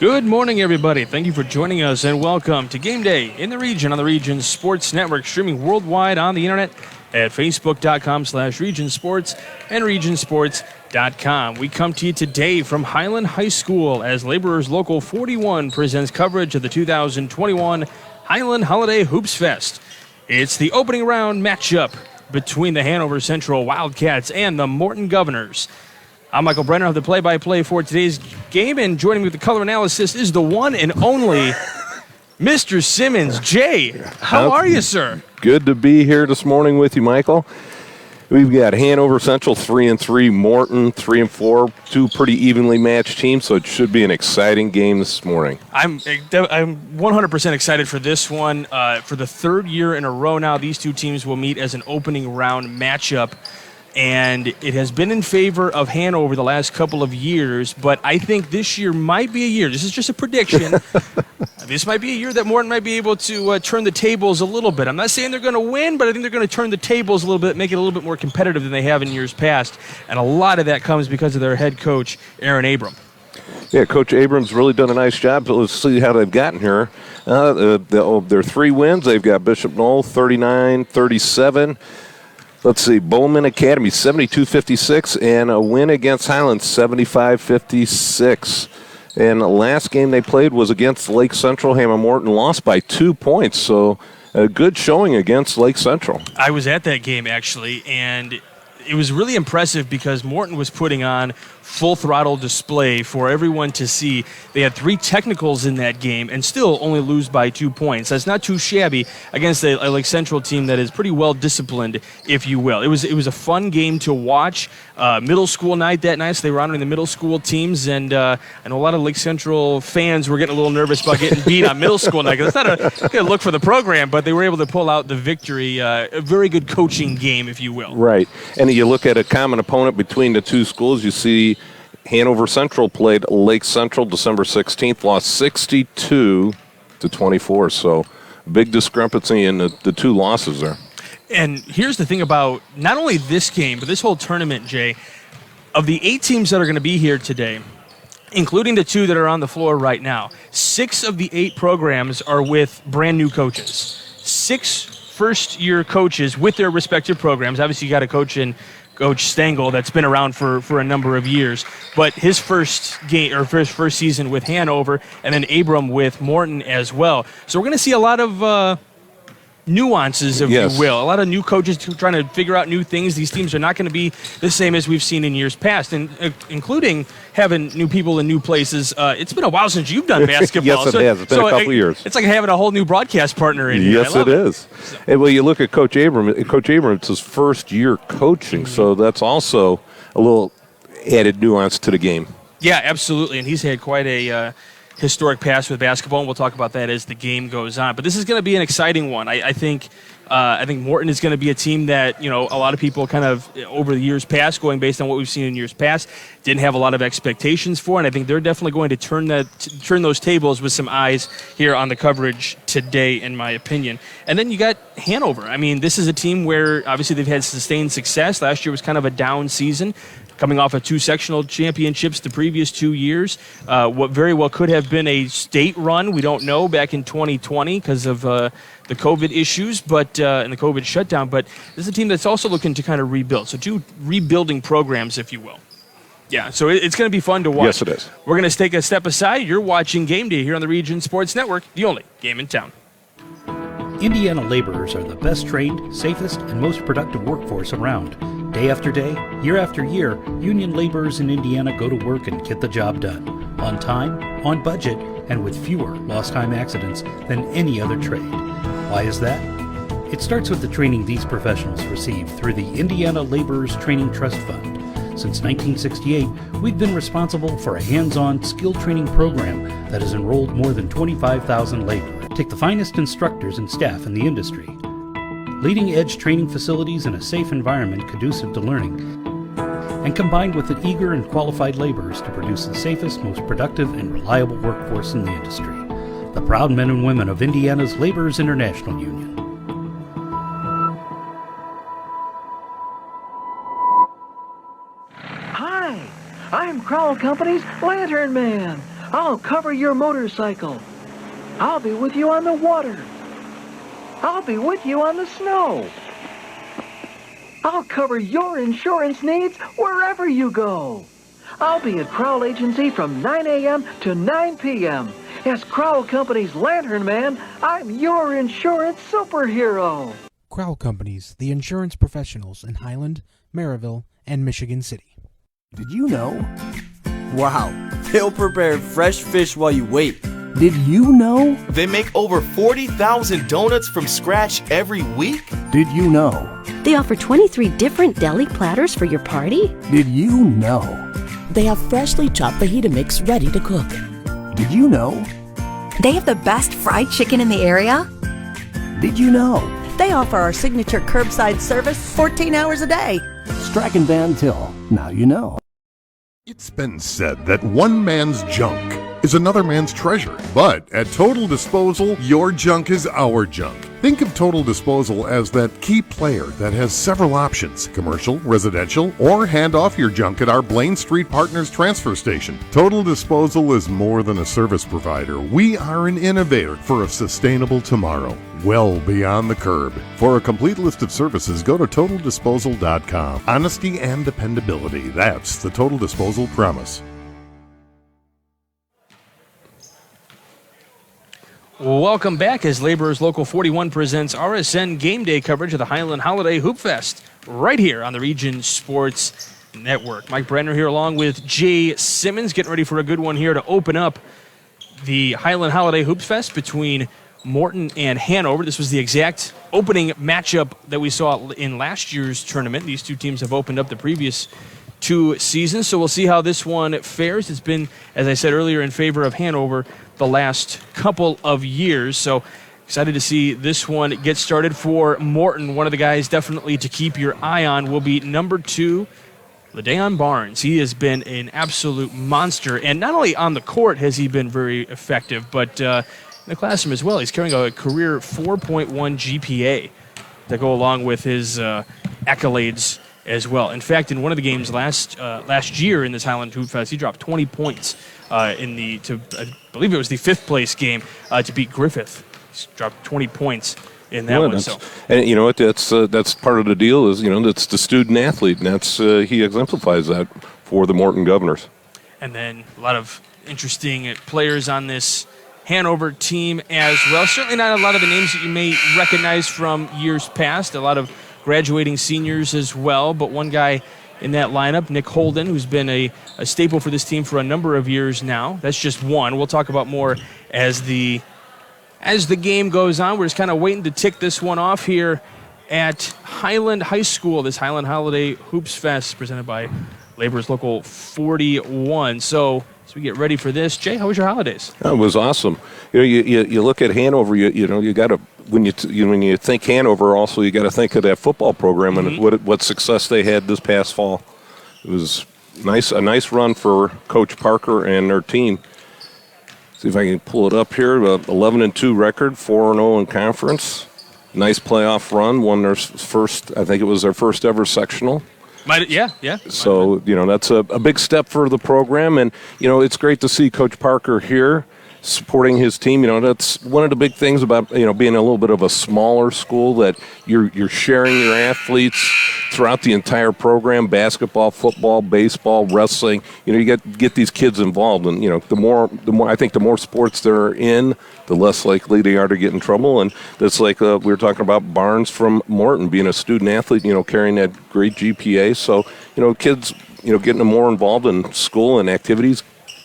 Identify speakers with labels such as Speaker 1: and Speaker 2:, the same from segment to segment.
Speaker 1: Good morning, everybody. Thank you for joining us, and welcome to Game Day in the Region on the Region Sports Network, streaming worldwide on the internet at facebook.com/regionsports and regionsports.com. We come to you today from Highland High School as Laborers Local 41 presents coverage of the 2021 Highland Holiday Hoopfest. It's the opening round matchup between the Hanover Central Wildcats and the Morton Governors. I'm Michael Brenner of the play-by-play for today's game, and joining me with the color analysis is the one and only Mr. Simmons. Jay, how are you, sir?
Speaker 2: Good to be here this morning with you, Michael. We've got Hanover Central 3-3, Morton 3-4, two pretty evenly matched teams, so it should be an exciting game this morning.
Speaker 1: I'm 100% excited for this one. For the third year in a row now, these two teams will meet as an opening round matchup. And it has been in favor of Hanover the last couple of years, but I think this year might be a year. This is just a prediction. This might be a year that Morton might be able to turn the tables a little bit. I'm not saying they're going to win, but I think they're going to turn the tables a little bit, make it a little bit more competitive than they have in years past. And a lot of that comes because of their head coach, Aaron Abram.
Speaker 2: Yeah, Coach Abrams really done a nice job. So let's see how they've gotten here. Their three wins. They've got Bishop Knoll 39-37. Let's see, Bowman Academy 72-56, and a win against Highland 75-56. And the last game they played was against Lake Central. Morton lost by 2 points, so a good showing against Lake Central.
Speaker 1: I was at that game, actually, and it was really impressive because Morton was putting on full throttle display for everyone to see. They had 3 technicals in that game and still only lose by 2 points. That's not too shabby against a Lake Central team that is pretty well disciplined, if you will. It was a fun game to watch. Middle school night that night, so they were honoring the middle school teams, and I know a lot of Lake Central fans were getting a little nervous about getting beat on middle school night. It's not a good look for the program, but they were able to pull out the victory. A very good coaching game, if you will.
Speaker 2: Right, and you look at a common opponent between the two schools, you see Hanover Central played Lake Central December 16th, lost 62-24. So big discrepancy in the two losses there.
Speaker 1: And here's the thing about not only this game, but this whole tournament, Jay. Of the 8 teams that are going to be here today, including the 2 that are on the floor right now, 6 of the 8 programs are with brand new coaches. 6 first-year coaches with their respective programs. Obviously, you got a coach in Coach Stengel that's been around for a number of years, but his first game or his first season with Hanover, and then Abram with Morton as well. So we're going to see a lot of nuances, if you will. A lot of new coaches trying to figure out new things. These teams are not going to be the same as we've seen in years past, and including having new people in new places. It's been a while since you've done basketball.
Speaker 2: Yes, it has. It's been a couple years.
Speaker 1: It's like having a whole new broadcast partner in here.
Speaker 2: Yes, it is. And well, you look at Coach Abrams. Coach Abrams, it's his first year coaching, so that's also a little added nuance to the game.
Speaker 1: Yeah, absolutely, and he's had quite a historic past with basketball, and we'll talk about that as the game goes on. But this is going to be an exciting one. I think Morton is going to be a team that, a lot of people kind of over the years past, going based on what we've seen in years past, didn't have a lot of expectations for, and I think they're definitely going to turn those tables with some eyes here on the coverage today, in my opinion. And then you got Hanover. I mean, this is a team where obviously they've had sustained success. Last year was kind of a down season, coming off of 2 sectional championships the previous 2 years. What very well could have been a state run, we don't know, back in 2020 because of the COVID issues and the COVID shutdown. But this is a team that's also looking to kind of rebuild. So 2 rebuilding programs, if you will. Yeah, so it's going to be fun to watch.
Speaker 2: Yes, it is.
Speaker 1: We're going to take a step aside. You're watching Game Day here on the Region Sports Network, the only game in town.
Speaker 3: Indiana laborers are the best trained, safest, and most productive workforce around. Day after day, year after year, union laborers in Indiana go to work and get the job done. On time, on budget, and with fewer lost time accidents than any other trade. Why is that? It starts with the training these professionals receive through the Indiana Laborers Training Trust Fund. Since 1968, we've been responsible for a hands-on skill training program that has enrolled more than 25,000 laborers. Take the finest instructors and staff in the industry. Leading-edge training facilities in a safe environment conducive to learning, and combined with the eager and qualified laborers to produce the safest, most productive, and reliable workforce in the industry. The proud men and women of Indiana's Laborers International Union.
Speaker 4: Hi, I'm Crowell Company's Lantern Man. I'll cover your motorcycle. I'll be with you on the water. I'll be with you on the snow. I'll cover your insurance needs wherever you go. I'll be at Crowell Agency from 9 a.m. to 9 p.m. As Crowell Company's Lantern Man, I'm your insurance superhero.
Speaker 5: Crowell Companies, the insurance professionals in Highland, Maryville, and Michigan City.
Speaker 6: Did you know? Wow, they'll prepare fresh fish while you wait. Did you know?
Speaker 7: They make over 40,000 donuts from scratch every week.
Speaker 6: Did you know?
Speaker 8: They offer 23 different deli platters for your party.
Speaker 6: Did you know?
Speaker 9: They have freshly chopped fajita mix ready to cook.
Speaker 6: Did you know?
Speaker 10: They have the best fried chicken in the area.
Speaker 6: Did you know?
Speaker 9: They offer our signature curbside service 14 hours a day.
Speaker 6: Strachan Van Til, now you know.
Speaker 11: It's been said that one man's junk is another man's treasure. But at Total Disposal, your junk is our junk. Think of Total Disposal as that key player that has several options: commercial, residential, or hand off your junk at our Blaine Street Partners transfer station. Total Disposal is more than a service provider. We are an innovator for a sustainable tomorrow, well beyond the curb. For a complete list of services, go to TotalDisposal.com. Honesty and dependability, that's the Total Disposal promise.
Speaker 1: Welcome back as Laborers Local 41 presents RSN Game Day coverage of the Highland Holiday Hoopfest right here on the Region Sports Network. Mike Brenner here along with Jay Simmons, getting ready for a good one here to open up the Highland Holiday Hoopfest between Morton and Hanover. This was the exact opening matchup that we saw in last year's tournament. These two teams have opened up the previous 2 seasons, so we'll see how this one fares. It's been, as I said earlier, in favor of Hanover the last couple of years, so excited to see this one get started for Morton. One of the guys definitely to keep your eye on will be number 2, LaDayon Barnes. He has been an absolute monster, and not only on the court has he been very effective, but in the classroom as well. He's carrying a career 4.1 GPA to go along with his accolades as well. In fact, in one of the games last year in this Highland Hoopfest, he dropped 20 points I believe it was the 5th place game to beat Griffith. He dropped 20 points in that one. So,
Speaker 2: and you know what? That's part of the deal. Is that's the student athlete, and that's he exemplifies that for the Morton Governors.
Speaker 1: And then a lot of interesting players on this Hanover team as well. Certainly not a lot of the names that you may recognize from years past. A lot of graduating seniors as well, but one guy in that lineup, Nick Holden, who's been a staple for this team for a number of years now. That's just one. We'll talk about more as the game goes on. We're just kind of waiting to tick this one off here at Highland High School, this Highland Holiday Hoops Fest presented by Laborers Local 41. So as we get ready for this, Jay, how was your holidays?
Speaker 2: It was awesome. You look at Hanover. You got to when you think Hanover, also you got to think of that football program and what success they had this past fall. It was a nice run for Coach Parker and their team. See if I can pull it up here. 11-2 record, 4-0 in conference. Nice playoff run. Won their first. I think it was their first ever sectional.
Speaker 1: Yeah.
Speaker 2: So, that's a big step for the program. And, it's great to see Coach Parker here supporting his team. That's one of the big things about, being a little bit of a smaller school, that you're sharing your athletes throughout the entire program: basketball, football, baseball, wrestling. You get these kids involved. And, the more I think the more sports they're in, the less likely they are to get in trouble. And that's like we were talking about Barnes from Morton being a student athlete, carrying that great GPA. So, kids, getting them more involved in school and activities,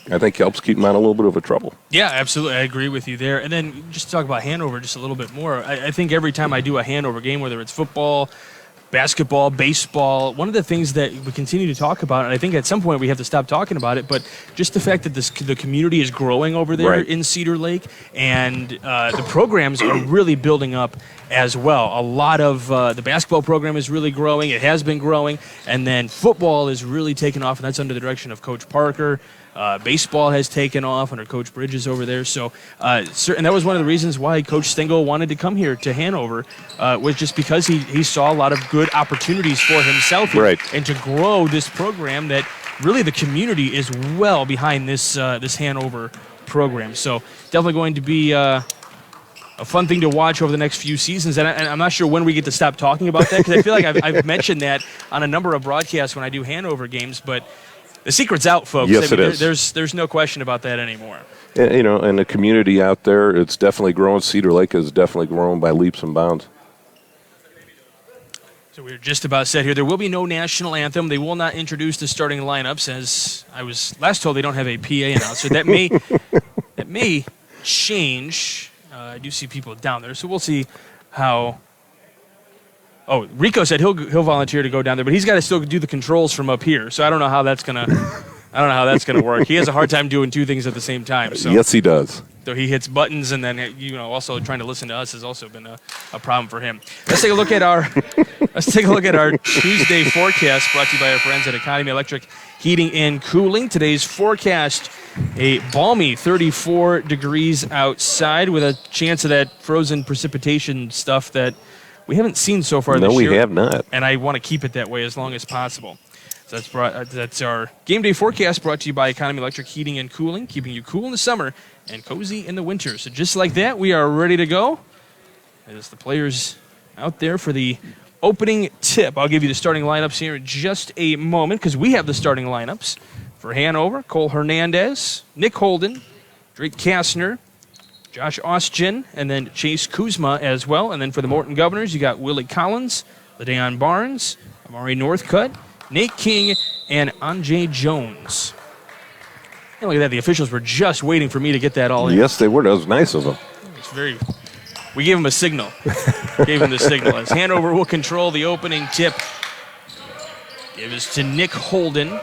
Speaker 2: I think helps keep them out of a little bit of a trouble.
Speaker 1: Yeah, absolutely. I agree with you there. And then just to talk about Hanover just a little bit more, I think every time I do a Hanover game, whether it's football, basketball, baseball, one of the things that we continue to talk about, and I think at some point we have to stop talking about it, but just the fact that the community is growing over there in Cedar Lake, and the programs are really building up as well. A lot of the basketball program is really growing. It has been growing. And then football is really taking off, and that's under the direction of Coach Parker. Baseball has taken off under Coach Bridges over there. So, and that was one of the reasons why Coach Stengel wanted to come here to Hanover, was just because he saw a lot of good opportunities for himself here, and to grow this program that really the community is well behind this Hanover program. So definitely going to be a fun thing to watch over the next few seasons. And I'm not sure when we get to stop talking about that, because I feel like I've mentioned that on a number of broadcasts when I do Hanover games. But the secret's out, folks.
Speaker 2: Yes, it is.
Speaker 1: There's no question about that anymore.
Speaker 2: And the community out there, it's definitely growing. Cedar Lake is definitely growing by leaps and bounds.
Speaker 1: So we're just about set here. There will be no national anthem. They will not introduce the starting lineups, as I was last told. They don't have a PA announcer. That may change. I do see people down there, so we'll see how. Oh, Rico said he'll volunteer to go down there, but he's got to still do the controls from up here. So I don't know how that's gonna work. He has a hard time doing two things at the same time. So.
Speaker 2: Yes, he does.
Speaker 1: So he hits buttons, and then also trying to listen to us has also been a problem for him. Let's take a look at our Tuesday forecast, brought to you by our friends at Economy Electric Heating and Cooling. Today's forecast: a balmy 34 degrees outside, with a chance of that frozen precipitation stuff that we haven't seen so far this year.
Speaker 2: No, we have not.
Speaker 1: And I want to keep it that way as long as possible. So that's our game day forecast, brought to you by Economy Electric Heating and Cooling, keeping you cool in the summer and cozy in the winter. So just like that, we are ready to go. As the players out there for the opening tip. I'll give you the starting lineups here in just a moment, because we have the starting lineups for Hanover: Cole Hernandez, Nick Holden, Drake Kastner, Josh Ostgen, and then Chase Kuzma as well. And then for the Morton Governors, you got Willie Collins, LaDayon Barnes, Amari Northcutt, Nate King, and Anjay Jones. And look at that. The officials were just waiting for me to get that all in.
Speaker 2: Yes, they were. That was nice of them.
Speaker 1: We gave him a signal. Gave him the signal. As Hanover will control the opening tip. Gives to Nick Holden.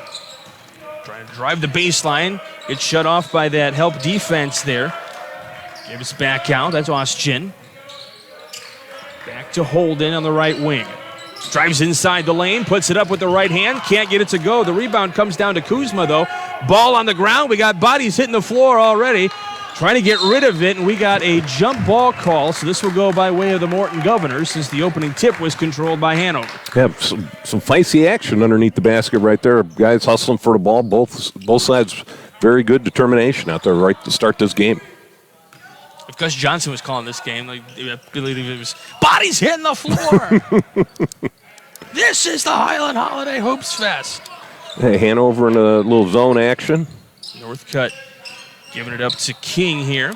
Speaker 1: Trying to drive the baseline. Gets shut off by that help defense there. Gives back out. That's Ostgen. Back to Holden on the right wing. Drives inside the lane, puts it up with the right hand, can't get it to go. The rebound comes down to Kuzma, though. Ball on the ground. We got bodies hitting the floor already. Trying to get rid of it, and we got a jump ball call, so this will go by way of the Morton Governors, since the opening tip was controlled by Hanover.
Speaker 2: Yeah, some feisty action underneath the basket right there. Guys hustling for the ball. Both sides, very good determination out there right to start this game.
Speaker 1: If Gus Johnson was calling this game, I believe it was bodies hitting the floor. This is the Highland Holiday Hoopfest.
Speaker 2: Hey, Hanover in a little zone action.
Speaker 1: Northcutt giving it up to King here.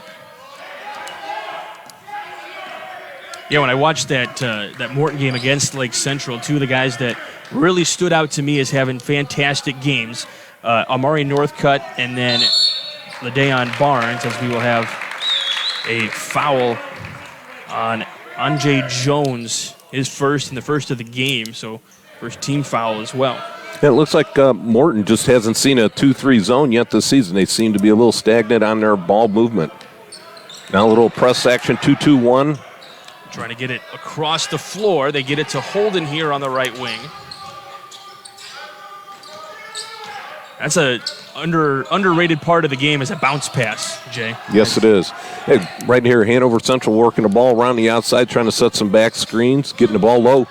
Speaker 1: Yeah, when I watched that Morton game against Lake Central, two of the guys that really stood out to me as having fantastic games, Amari Northcutt and then LaDayon Barnes, as we will have a foul on Anjay Jones, his first and the first of the game, so first team foul as well.
Speaker 2: Yeah, it looks like Morton just hasn't seen a 2-3 zone yet this season. They seem to be a little stagnant on their ball movement. Now a little press action, 2-2-1.
Speaker 1: Trying to get it across the floor. They get it to Holden here on the right wing. That's a underrated part of the game, is a bounce pass, Jay.
Speaker 2: Yes, it is. Hey, right here, Hanover Central working the ball around the outside, trying to set some back screens, getting the ball low.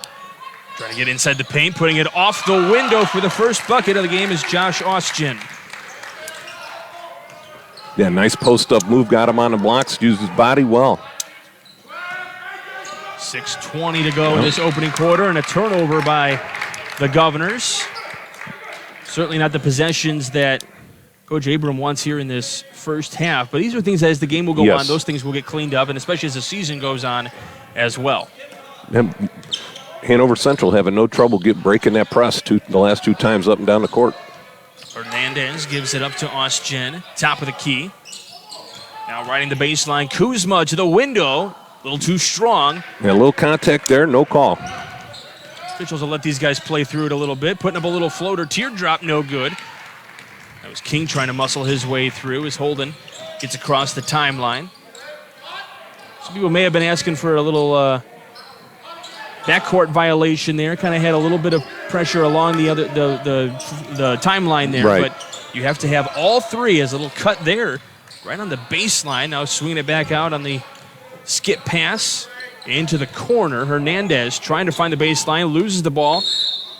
Speaker 1: Trying to get inside the paint, putting it off the window for the first bucket of the game is Josh Ostgen.
Speaker 2: Yeah, nice post-up move, got him on the blocks, used his body well.
Speaker 1: 6:20 to go in this opening quarter, and a turnover by the Governors. Certainly not the possessions that Coach Abram wants here in this first half, but these are things that as the game will go on, those things will get cleaned up, and especially as the season goes on as well.
Speaker 2: And Hanover Central having no trouble breaking that press the last two times up and down the court.
Speaker 1: Hernandez gives it up to Ostgen, top of the key. Now riding the baseline, Kuzma to the window, a little too strong.
Speaker 2: Yeah, a little contact there, no call.
Speaker 1: Officials will let these guys play through it a little bit, putting up a little floater, teardrop, no good. That was King trying to muscle his way through as Holden gets across the timeline. Some people may have been asking for a little backcourt violation there. Kind of had a little bit of pressure along the timeline there,
Speaker 2: right.
Speaker 1: But you have to have all three. As a little cut there, right on the baseline. Now swinging it back out on the skip pass into the corner. Hernandez trying to find the baseline, loses the ball.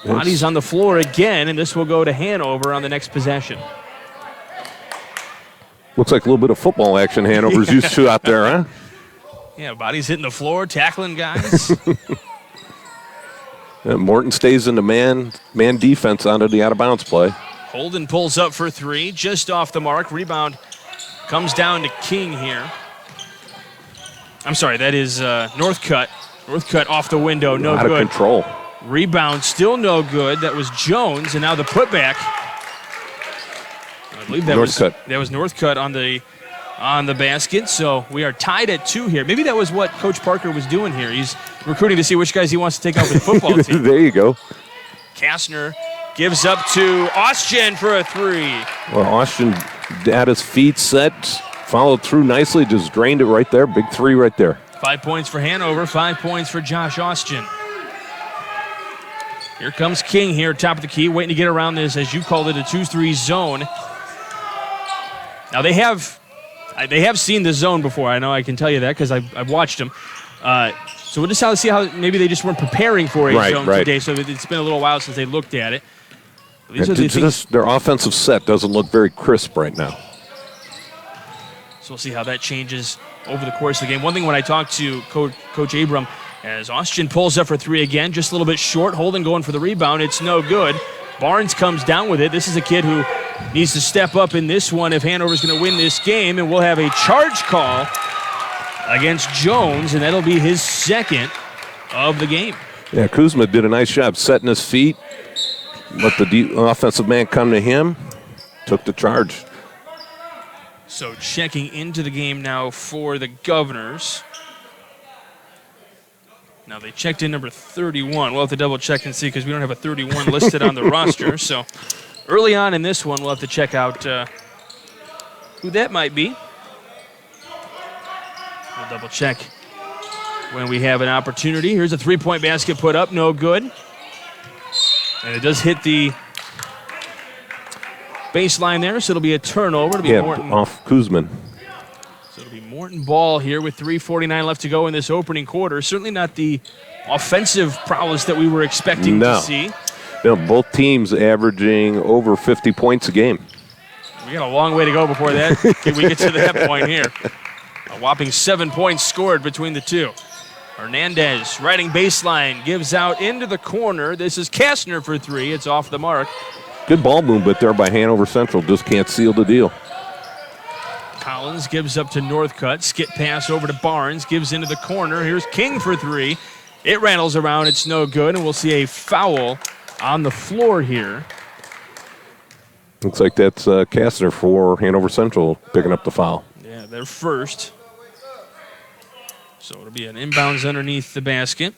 Speaker 1: Bodies on the floor again, and this will go to Hanover on the next possession.
Speaker 2: Looks like a little bit of football action Hanover's used to out there, huh?
Speaker 1: Yeah, bodies hitting the floor, tackling guys.
Speaker 2: Morton stays in the man defense onto the out-of-bounds play.
Speaker 1: Holden pulls up for three, just off the mark. Rebound comes down to King here. I'm sorry, that is Northcutt. Northcutt off the window, no good.
Speaker 2: Out of control.
Speaker 1: Rebound still no good. That was Jones, and now the putback. I believe that was Northcutt on the basket. So we are tied at 2 here. Maybe that was what Coach Parker was doing here. He's recruiting to see which guys he wants to take out with the football team.
Speaker 2: There you go.
Speaker 1: Kastner gives up to Austin for a 3.
Speaker 2: Well, Austin had his feet set, followed through nicely, just drained it right there. Big 3 right there.
Speaker 1: 5 points for Hanover, 5 points for Josh Austin. Here comes King here, top of the key, waiting to get around this, as you called it, a 2-3 zone. Now they have seen the zone before. I know I can tell you that because I've watched them. So we'll just see how maybe they just weren't preparing for a zone today. So it's been a little while since they looked at it.
Speaker 2: Their offensive set doesn't look very crisp right now.
Speaker 1: So we'll see how that changes over the course of the game. One thing when I talked to Coach Abram, as Austin pulls up for 3 again, just a little bit short. Holden going for the rebound. It's no good. Barnes comes down with it. This is a kid who needs to step up in this one if Hanover's going to win this game, and we'll have a charge call against Jones, and that'll be his second of the game.
Speaker 2: Yeah, Kuzma did a nice job setting his feet, let the offensive man come to him, took the charge.
Speaker 1: So checking into the game now for the Governors. Now they checked in number 31. We'll have to double check and see because we don't have a 31 listed on the roster. So early on in this one, we'll have to check out who that might be. We'll double check when we have an opportunity. Here's a 3-point basket put up, no good. And it does hit the baseline there, so it'll be a turnover. It'll be Morton.
Speaker 2: Off Kuzman.
Speaker 1: So it'll be Morton ball here with 3:49 left to go in this opening quarter. Certainly not the offensive prowess that we were expecting to see.
Speaker 2: No, both teams averaging over 50 points a game.
Speaker 1: We got a long way to go before that. we get to that point here. A whopping 7 points scored between the two. Hernandez riding baseline, gives out into the corner. This is Kastner for 3. It's off the mark.
Speaker 2: Good ball movement there by Hanover Central. Just can't seal the deal.
Speaker 1: Collins gives up to Northcutt. Skip pass over to Barnes. Gives into the corner. Here's King for 3. It rattles around. It's no good. And we'll see a foul on the floor here.
Speaker 2: Looks like that's Kastner for Hanover Central picking up the foul.
Speaker 1: Yeah, they're first. So it'll be an inbounds underneath the basket.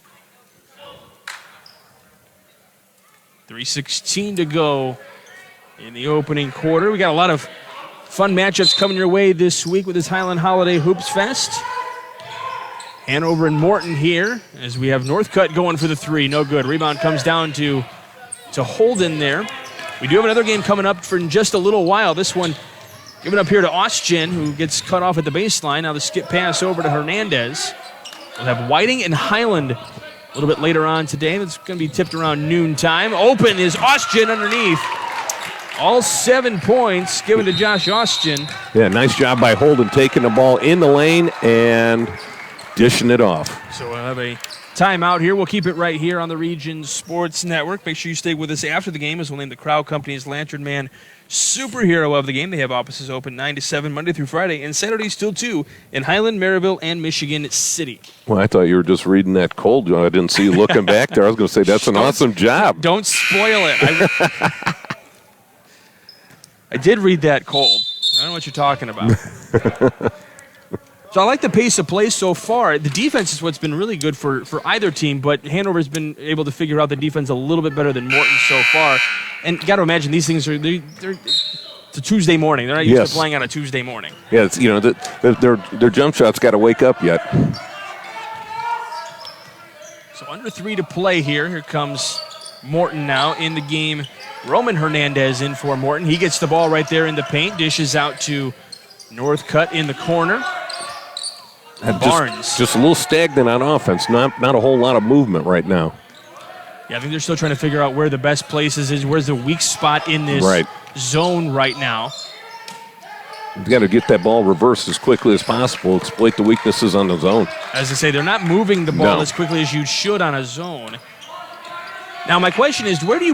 Speaker 1: 3:16 to go in the opening quarter. We got a lot of fun matchups coming your way this week with this Highland Holiday Hoopfest. Hanover and Morton here as we have Northcutt going for the 3. No good. Rebound comes down to Holden there. We do have another game coming up for just a little while. This one given up here to Austin, who gets cut off at the baseline. Now the skip pass over to Hernandez. We'll have Whiting and Highland a little bit later on today. It's going to be tipped around noon time. Open is Austin underneath. All 7 points given to Josh Austin.
Speaker 2: Yeah, nice job by Holden taking the ball in the lane and dishing it off.
Speaker 1: So we'll have a timeout here. We'll keep it right here on the Region Sports Network. Make sure you stay with us after the game as we'll name the Crowd Company's Lantern Man Superhero of the Game. They have offices open 9 to 7 Monday through Friday and Saturdays till 2 in Highland, Maryville, and Michigan City.
Speaker 2: Well, I thought you were just reading that cold. I didn't see you looking back there. I was going to say that's an awesome job.
Speaker 1: Don't spoil it. I did read that cold. I don't know what you're talking about. So I like the pace of play so far. The defense is what's been really good for either team, but Hanover's been able to figure out the defense a little bit better than Morton so far. And got to imagine these things it's a Tuesday morning. They're not used to playing on a Tuesday morning.
Speaker 2: Yeah, it's, their jump shots got to wake up yet.
Speaker 1: So under 3 to play here. Here comes Morton now in the game. Roman Hernandez in for Morton. He gets the ball right there in the paint. Dishes out to Northcutt in the corner. Barnes.
Speaker 2: Just a little stagnant on offense. Not a whole lot of movement right now.
Speaker 1: Yeah, I think they're still trying to figure out where the best places is, where's the weak spot in this zone right now.
Speaker 2: You've got to get that ball reversed as quickly as possible, exploit the weaknesses on the zone.
Speaker 1: As I say, they're not moving the ball as quickly as you should on a zone. Now, my question is, where would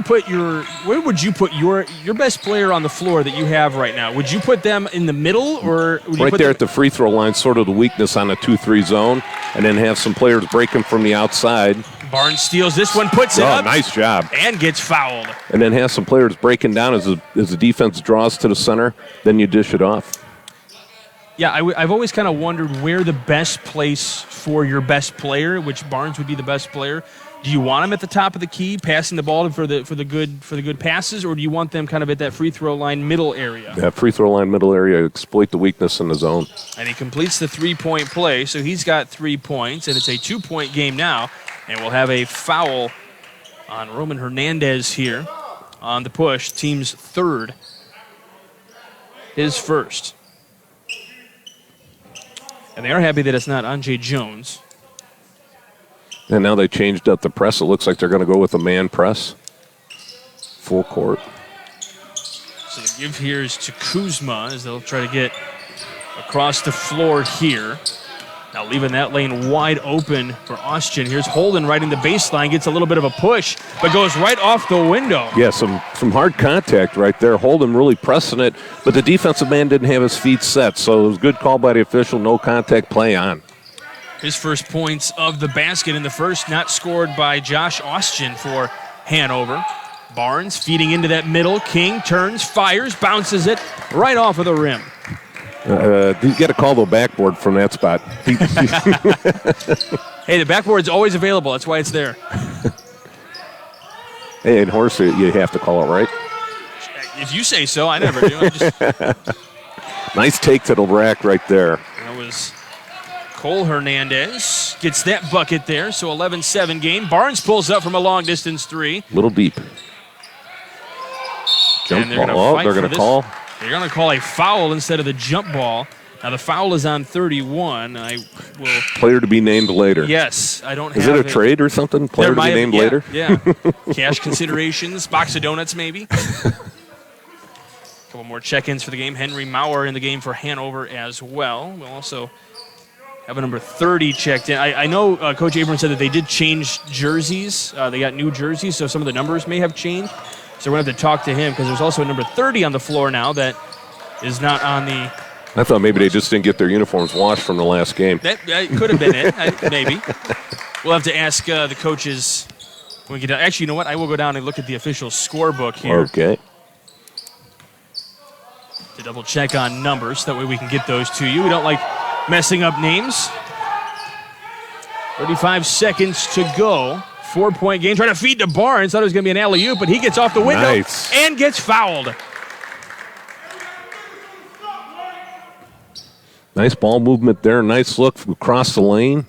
Speaker 1: you put your best player on the floor that you have right now? Would you put them in the middle, or would you
Speaker 2: right
Speaker 1: put
Speaker 2: there
Speaker 1: them
Speaker 2: at the free throw line, sort of the weakness on a 2-3 zone, and then have some players breaking from the outside.
Speaker 1: Barnes steals this one, puts it up.
Speaker 2: Nice job.
Speaker 1: And gets fouled.
Speaker 2: And then have some players breaking down as the defense draws to the center, then you dish it off.
Speaker 1: Yeah, I've always kind of wondered where the best place for your best player, which Barnes would be the best player. Do you want him at the top of the key, passing the ball for the good passes, or do you want them kind of at that free throw line middle area?
Speaker 2: That free throw line middle area, exploit the weakness in the zone.
Speaker 1: And he completes the 3-point play, so he's got 3 points, and it's a 2-point game now. And we'll have a foul on Roman Hernandez here on the push, team's third, his first. And they are happy that it's not Anjay Jones.
Speaker 2: And now they changed up the press. It looks like they're going to go with a man press. Full court.
Speaker 1: So the give here is to Kuzma as they'll try to get across the floor here. Now leaving that lane wide open for Austin. Here's Holden right in the baseline. Gets a little bit of a push, but goes right off the window.
Speaker 2: Yeah, some hard contact right there. Holden really pressing it, but the defensive man didn't have his feet set, so it was a good call by the official. No contact play on.
Speaker 1: His first points of the basket in the first, not scored by Josh Austin for Hanover. Barnes feeding into that middle. King turns, fires, bounces it right off of the rim.
Speaker 2: You got to call the backboard from that spot.
Speaker 1: Hey, the backboard's always available. That's why it's there.
Speaker 2: Hey, in horse, you have to call it, right?
Speaker 1: If you say so, I never do.
Speaker 2: Nice take to the rack right there.
Speaker 1: That was Cole Hernandez. Gets that bucket there, so 11-7 game. Barnes pulls up from a long distance three.
Speaker 2: Little deep. Jump ball. They're going to call.
Speaker 1: They're going to call a foul instead of the jump ball. Now, the foul is on 31. I will.
Speaker 2: Player to be named later.
Speaker 1: Yes, I don't have
Speaker 2: Is it a trade or something? Player to be named later?
Speaker 1: Yeah. Cash considerations, box of donuts maybe. A couple more check-ins for the game. Henry Maurer in the game for Hanover as well. We'll also have a number 30 checked in. I know Coach Abrams said that they did change jerseys. They got new jerseys, so some of the numbers may have changed. So we're going to have to talk to him because there's also a number 30 on the floor now that is not on the...
Speaker 2: I thought maybe they just didn't get their uniforms washed from the last game.
Speaker 1: That could have been it, maybe. We'll have to ask the coaches when we get down. Actually, you know what? I will go down and look at the official scorebook here.
Speaker 2: Okay.
Speaker 1: To double check on numbers. That way we can get those to you. We don't like messing up names. 35 seconds to go. 4-point game. Trying to feed to Barnes. Thought it was going to be an alley-oop, but he gets off the window and gets fouled.
Speaker 2: Nice ball movement there. Nice look across the lane.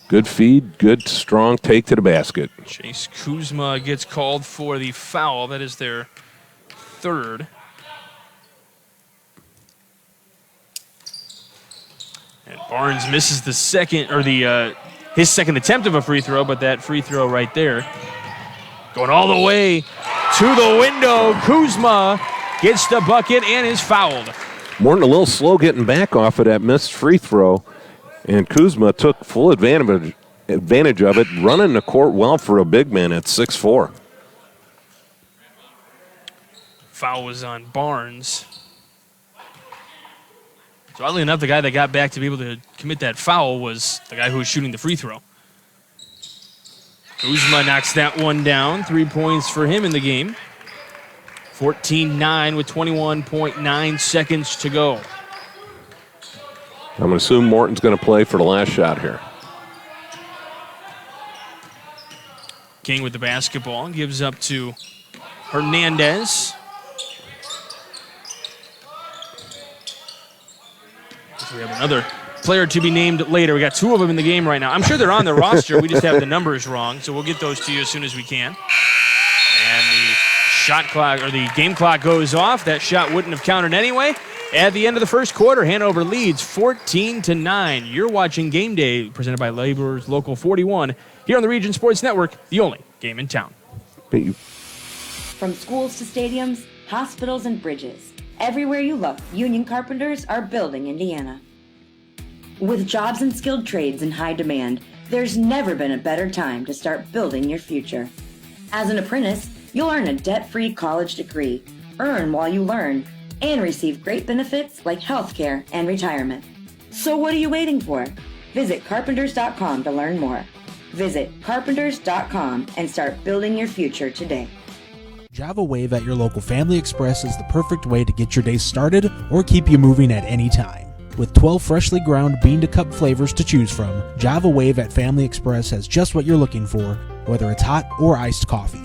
Speaker 2: Good feed. Good, strong take to the basket.
Speaker 1: Chase Kuzma gets called for the foul. That is their third. And Barnes misses the second, or his second attempt of a free throw, but that free throw right there going all the way to the window. Kuzma gets the bucket and is fouled.
Speaker 2: Morton a little slow getting back off of that missed free throw, and Kuzma took full advantage of it, running the court well for a big man at 6'4".
Speaker 1: Foul was on Barnes. So oddly enough, the guy that got back to be able to commit that foul was the guy who was shooting the free throw. Kuzma knocks that one down. 3 points for him in the game. 14-9 with 21.9 seconds to go.
Speaker 2: I'm going to assume Morton's going to play for the last shot here.
Speaker 1: King with the basketball. Gives up to Hernandez. We have another player to be named later. We got two of them in the game right now. I'm sure they're on the roster. We just have the numbers wrong, so we'll get those to you as soon as we can. And the shot clock, or the game clock goes off. That shot wouldn't have counted anyway. At the end of the first quarter, Hanover leads 14-9. You're watching Game Day, presented by Laborers Local 41, here on the Region Sports Network, the only game in town.
Speaker 12: From schools to stadiums, hospitals and bridges, everywhere you look, union carpenters are building Indiana. With jobs and skilled trades in high demand, there's never been a better time to start building your future. As an apprentice, you'll earn a debt-free college degree, earn while you learn, and receive great benefits like healthcare and retirement. So what are you waiting for? Visit carpenters.com to learn more. Visit carpenters.com and start building your future today.
Speaker 5: Java Wave at your local Family Express is the perfect way to get your day started or keep you moving at any time. With 12 freshly ground bean-to-cup flavors to choose from, Java Wave at Family Express has just what you're looking for, whether it's hot or iced coffee.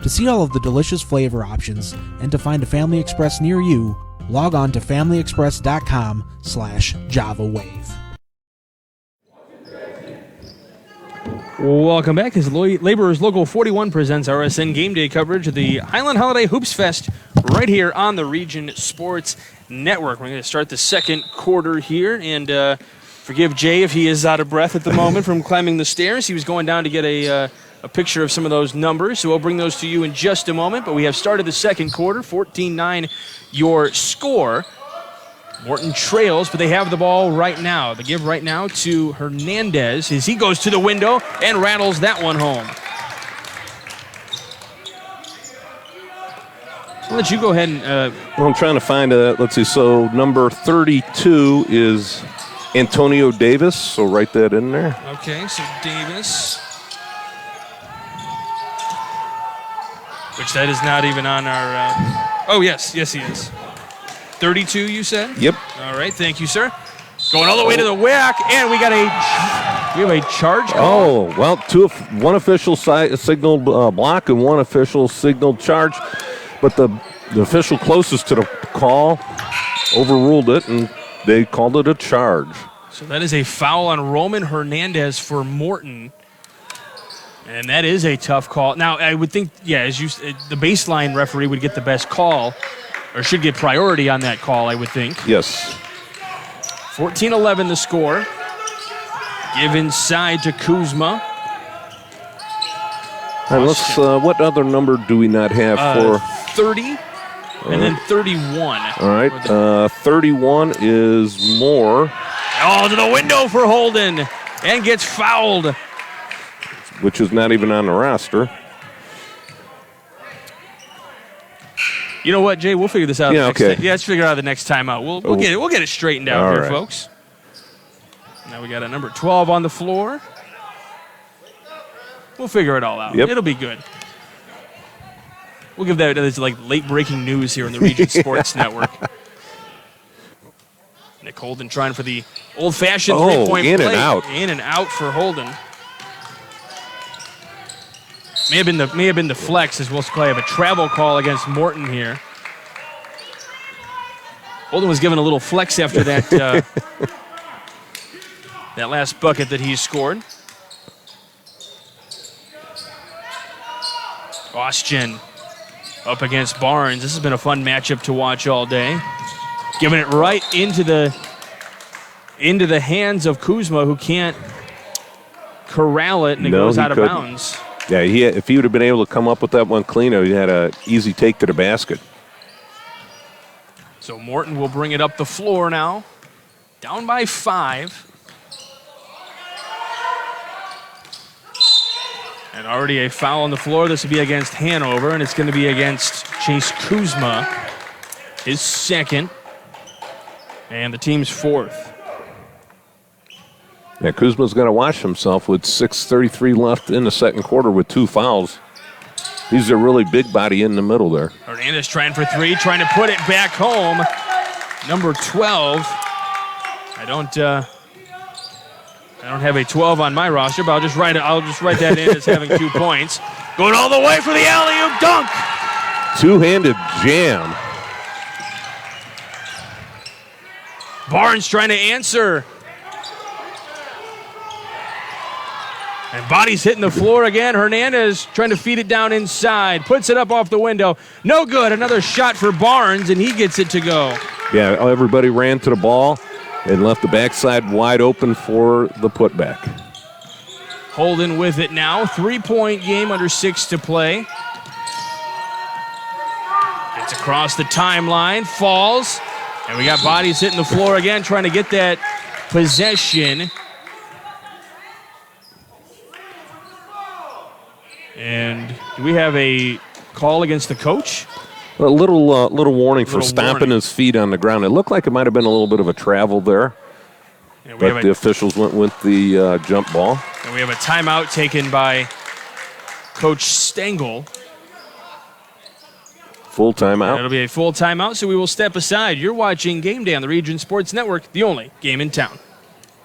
Speaker 5: To see all of the delicious flavor options and to find a Family Express near you, log on to familyexpress.com/JavaWave.
Speaker 1: Welcome back as Laborers Local 41 presents RSN Game Day coverage of the Highland Holiday Hoopfest right here on the Region Sports Network. We're going to start the second quarter here, and forgive Jay if he is out of breath at the moment from climbing the stairs. He was going down to get a picture of some of those numbers, so we'll bring those to you in just a moment. But we have started the second quarter, 14-9 your score. Morton trails, but they have the ball right now. The give right now to Hernandez as he goes to the window and rattles that one home. I'll let you go ahead and...
Speaker 2: Well, I'm trying to find let's see, so number 32 is Antonio Davis, so write that in there.
Speaker 1: Okay, so Davis. Which that is not even on our... Oh, yes, he is. 32, you said?
Speaker 2: Yep.
Speaker 1: All right, thank you, sir. Going all the way to the whack, and we have a charge call.
Speaker 2: Oh, well, one official signaled block and one official signaled charge, but the official closest to the call overruled it, and they called it a charge.
Speaker 1: So that is a foul on Roman Hernandez for Morton. And that is a tough call. Now, I would think, the baseline referee would get the best call, or should get priority on that call, I would think.
Speaker 2: Yes.
Speaker 1: 14-11 the score. Give inside to Kuzma.
Speaker 2: All right, what other number do we not have for?
Speaker 1: 30 and then 31.
Speaker 2: All right, 31 is Moore.
Speaker 1: Oh, to the window for Holden, and gets fouled.
Speaker 2: Which is not even on the roster.
Speaker 1: You know what, Jay? We'll figure this out.
Speaker 2: Okay.
Speaker 1: Let's figure out the next timeout. We'll get it straightened out here, folks. Now we got a number 12 on the floor. We'll figure it all out.
Speaker 2: Yep.
Speaker 1: It'll be good. We'll give that as like late breaking news here in the Region Sports Network. Nick Holden trying for the old-fashioned three-point play.
Speaker 2: In and out.
Speaker 1: In and out for Holden. May have been the flex, as we'll probably have a travel call against Morton here. Holden was given a little flex after that that last bucket that he scored. Austin up against Barnes. This has been a fun matchup to watch all day. Giving it right into the hands of Kuzma, who can't corral it, and it goes out of bounds.
Speaker 2: Yeah, if he would have been able to come up with that one cleaner, he had an easy take to the basket.
Speaker 1: So Morton will bring it up the floor now. Down by 5. And already a foul on the floor. This will be against Hanover, and it's going to be against Chase Kuzma, his second, and the team's fourth.
Speaker 2: Yeah, Kuzma's going to watch himself with 6:33 left in the second quarter with 2 fouls. He's a really big body in the middle there.
Speaker 1: Hernandez trying for 3, trying to put it back home. Number 12. I don't have a 12 on my roster, but I'll just write that in as having 2 points. Going all the way for the alley-oop dunk.
Speaker 2: Two-handed jam.
Speaker 1: Barnes trying to answer. And bodies hitting the floor again. Hernandez trying to feed it down inside. Puts it up off the window. No good. Another shot for Barnes, and he gets it to go.
Speaker 2: Yeah, everybody ran to the ball and left the backside wide open for the putback.
Speaker 1: Holden with it now. 3-point game, under 6 to play. Gets across the timeline, falls, and we got bodies hitting the floor again, trying to get that possession. And do we have a call against the coach?
Speaker 2: A little warning for stomping his feet on the ground. It looked like it might have been a little bit of a travel there.
Speaker 1: Yeah,
Speaker 2: but the officials went with the jump ball.
Speaker 1: And we have a timeout taken by Coach Stengel.
Speaker 2: Full timeout.
Speaker 1: It'll be a full timeout, so we will step aside. You're watching Game Day on the Region Sports Network, the only game in town.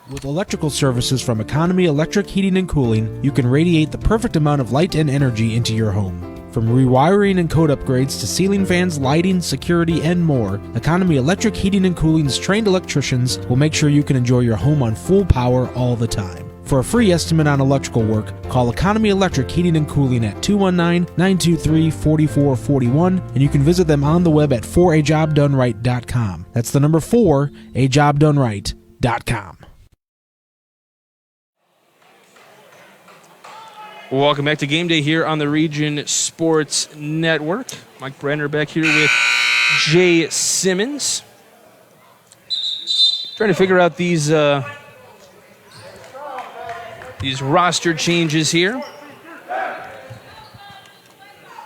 Speaker 5: With electrical services from Economy Electric Heating and Cooling, you can radiate the perfect amount of light and energy into your home. From rewiring and code upgrades to ceiling fans, lighting, security, and more, Economy Electric Heating and Cooling's trained electricians will make sure you can enjoy your home on full power all the time. For a free estimate on electrical work, call Economy Electric Heating and Cooling at 219-923-4441, and you can visit them on the web at 4ajobdoneright.com. That's the number 4ajobdoneright.com.
Speaker 1: Welcome back to Game Day here on the Region Sports Network. Mike Brenner back here with Jay Simmons. Trying to figure out these roster changes here.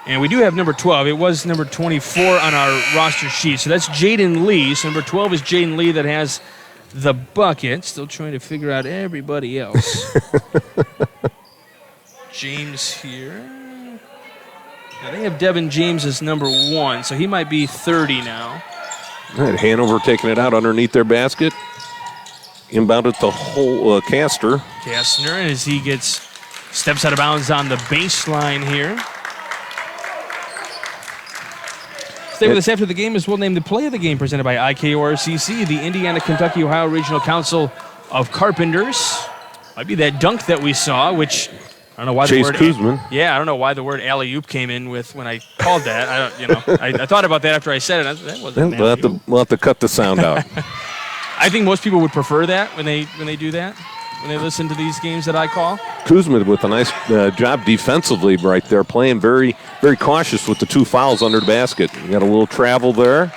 Speaker 1: And we do have number 12. It was number 24 on our roster sheet. So that's Jaden Lee. So number 12 is Jaden Lee that has the bucket. Still trying to figure out everybody else. James here. Now they have Devin James as number 1, so he might be 30 now.
Speaker 2: All right, Hanover taking it out underneath their basket. Inbounded to whole Kastner.
Speaker 1: Kastner, as he steps out of bounds on the baseline here. Stay with us after the game as we'll name the play of the game presented by IKORCC, the Indiana-Kentucky Ohio Regional Council of Carpenters. Might be that dunk that we saw, which I don't know why
Speaker 2: Chase
Speaker 1: the word
Speaker 2: Kuzman.
Speaker 1: Yeah, I don't know why the word alley-oop came in with when I called that. I thought about that after I said it. That wasn't an alley-oop.
Speaker 2: We'll have to cut the sound out.
Speaker 1: I think most people would prefer that when they do that, when they listen to these games that I call.
Speaker 2: Kuzman with a nice job defensively right there, playing very, very cautious with the 2 fouls under the basket. You got a little travel there.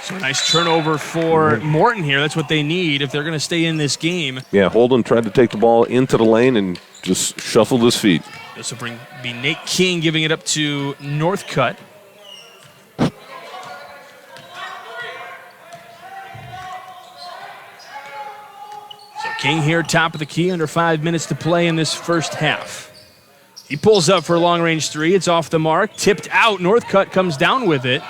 Speaker 1: So a nice turnover for Morton here. That's what they need if they're going to stay in this game.
Speaker 2: Yeah, Holden tried to take the ball into the lane and just shuffled his feet.
Speaker 1: This will be Nate King giving it up to Northcutt. So King here, top of the key, under 5 minutes to play in this first half. He pulls up for a long-range 3. It's off the mark. Tipped out. Northcutt comes down with it.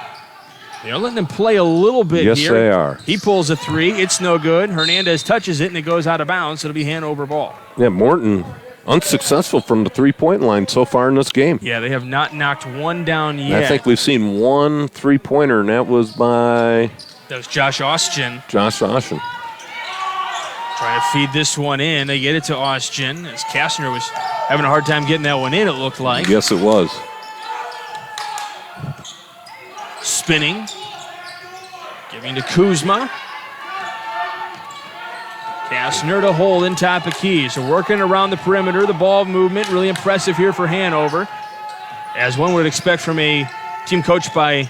Speaker 1: They're letting him play a little bit here.
Speaker 2: Yes, they are.
Speaker 1: He pulls a 3. It's no good. Hernandez touches it, and it goes out of bounds. It'll be Hanover ball.
Speaker 2: Yeah, Morton unsuccessful from the three-point line so far in this game.
Speaker 1: Yeah, they have not knocked one down yet.
Speaker 2: I think we've seen one three-pointer, and that was by...
Speaker 1: That was Josh Austin.
Speaker 2: Josh Austin.
Speaker 1: Trying to feed this one in. They get it to Austin, as Kastner was having a hard time getting that one in, it looked like.
Speaker 2: Yes, it was.
Speaker 1: Spinning. Giving to Kuzma. Kastner to hold in top of key. So working around the perimeter, the ball movement, really impressive here for Hanover. As one would expect from a team coached by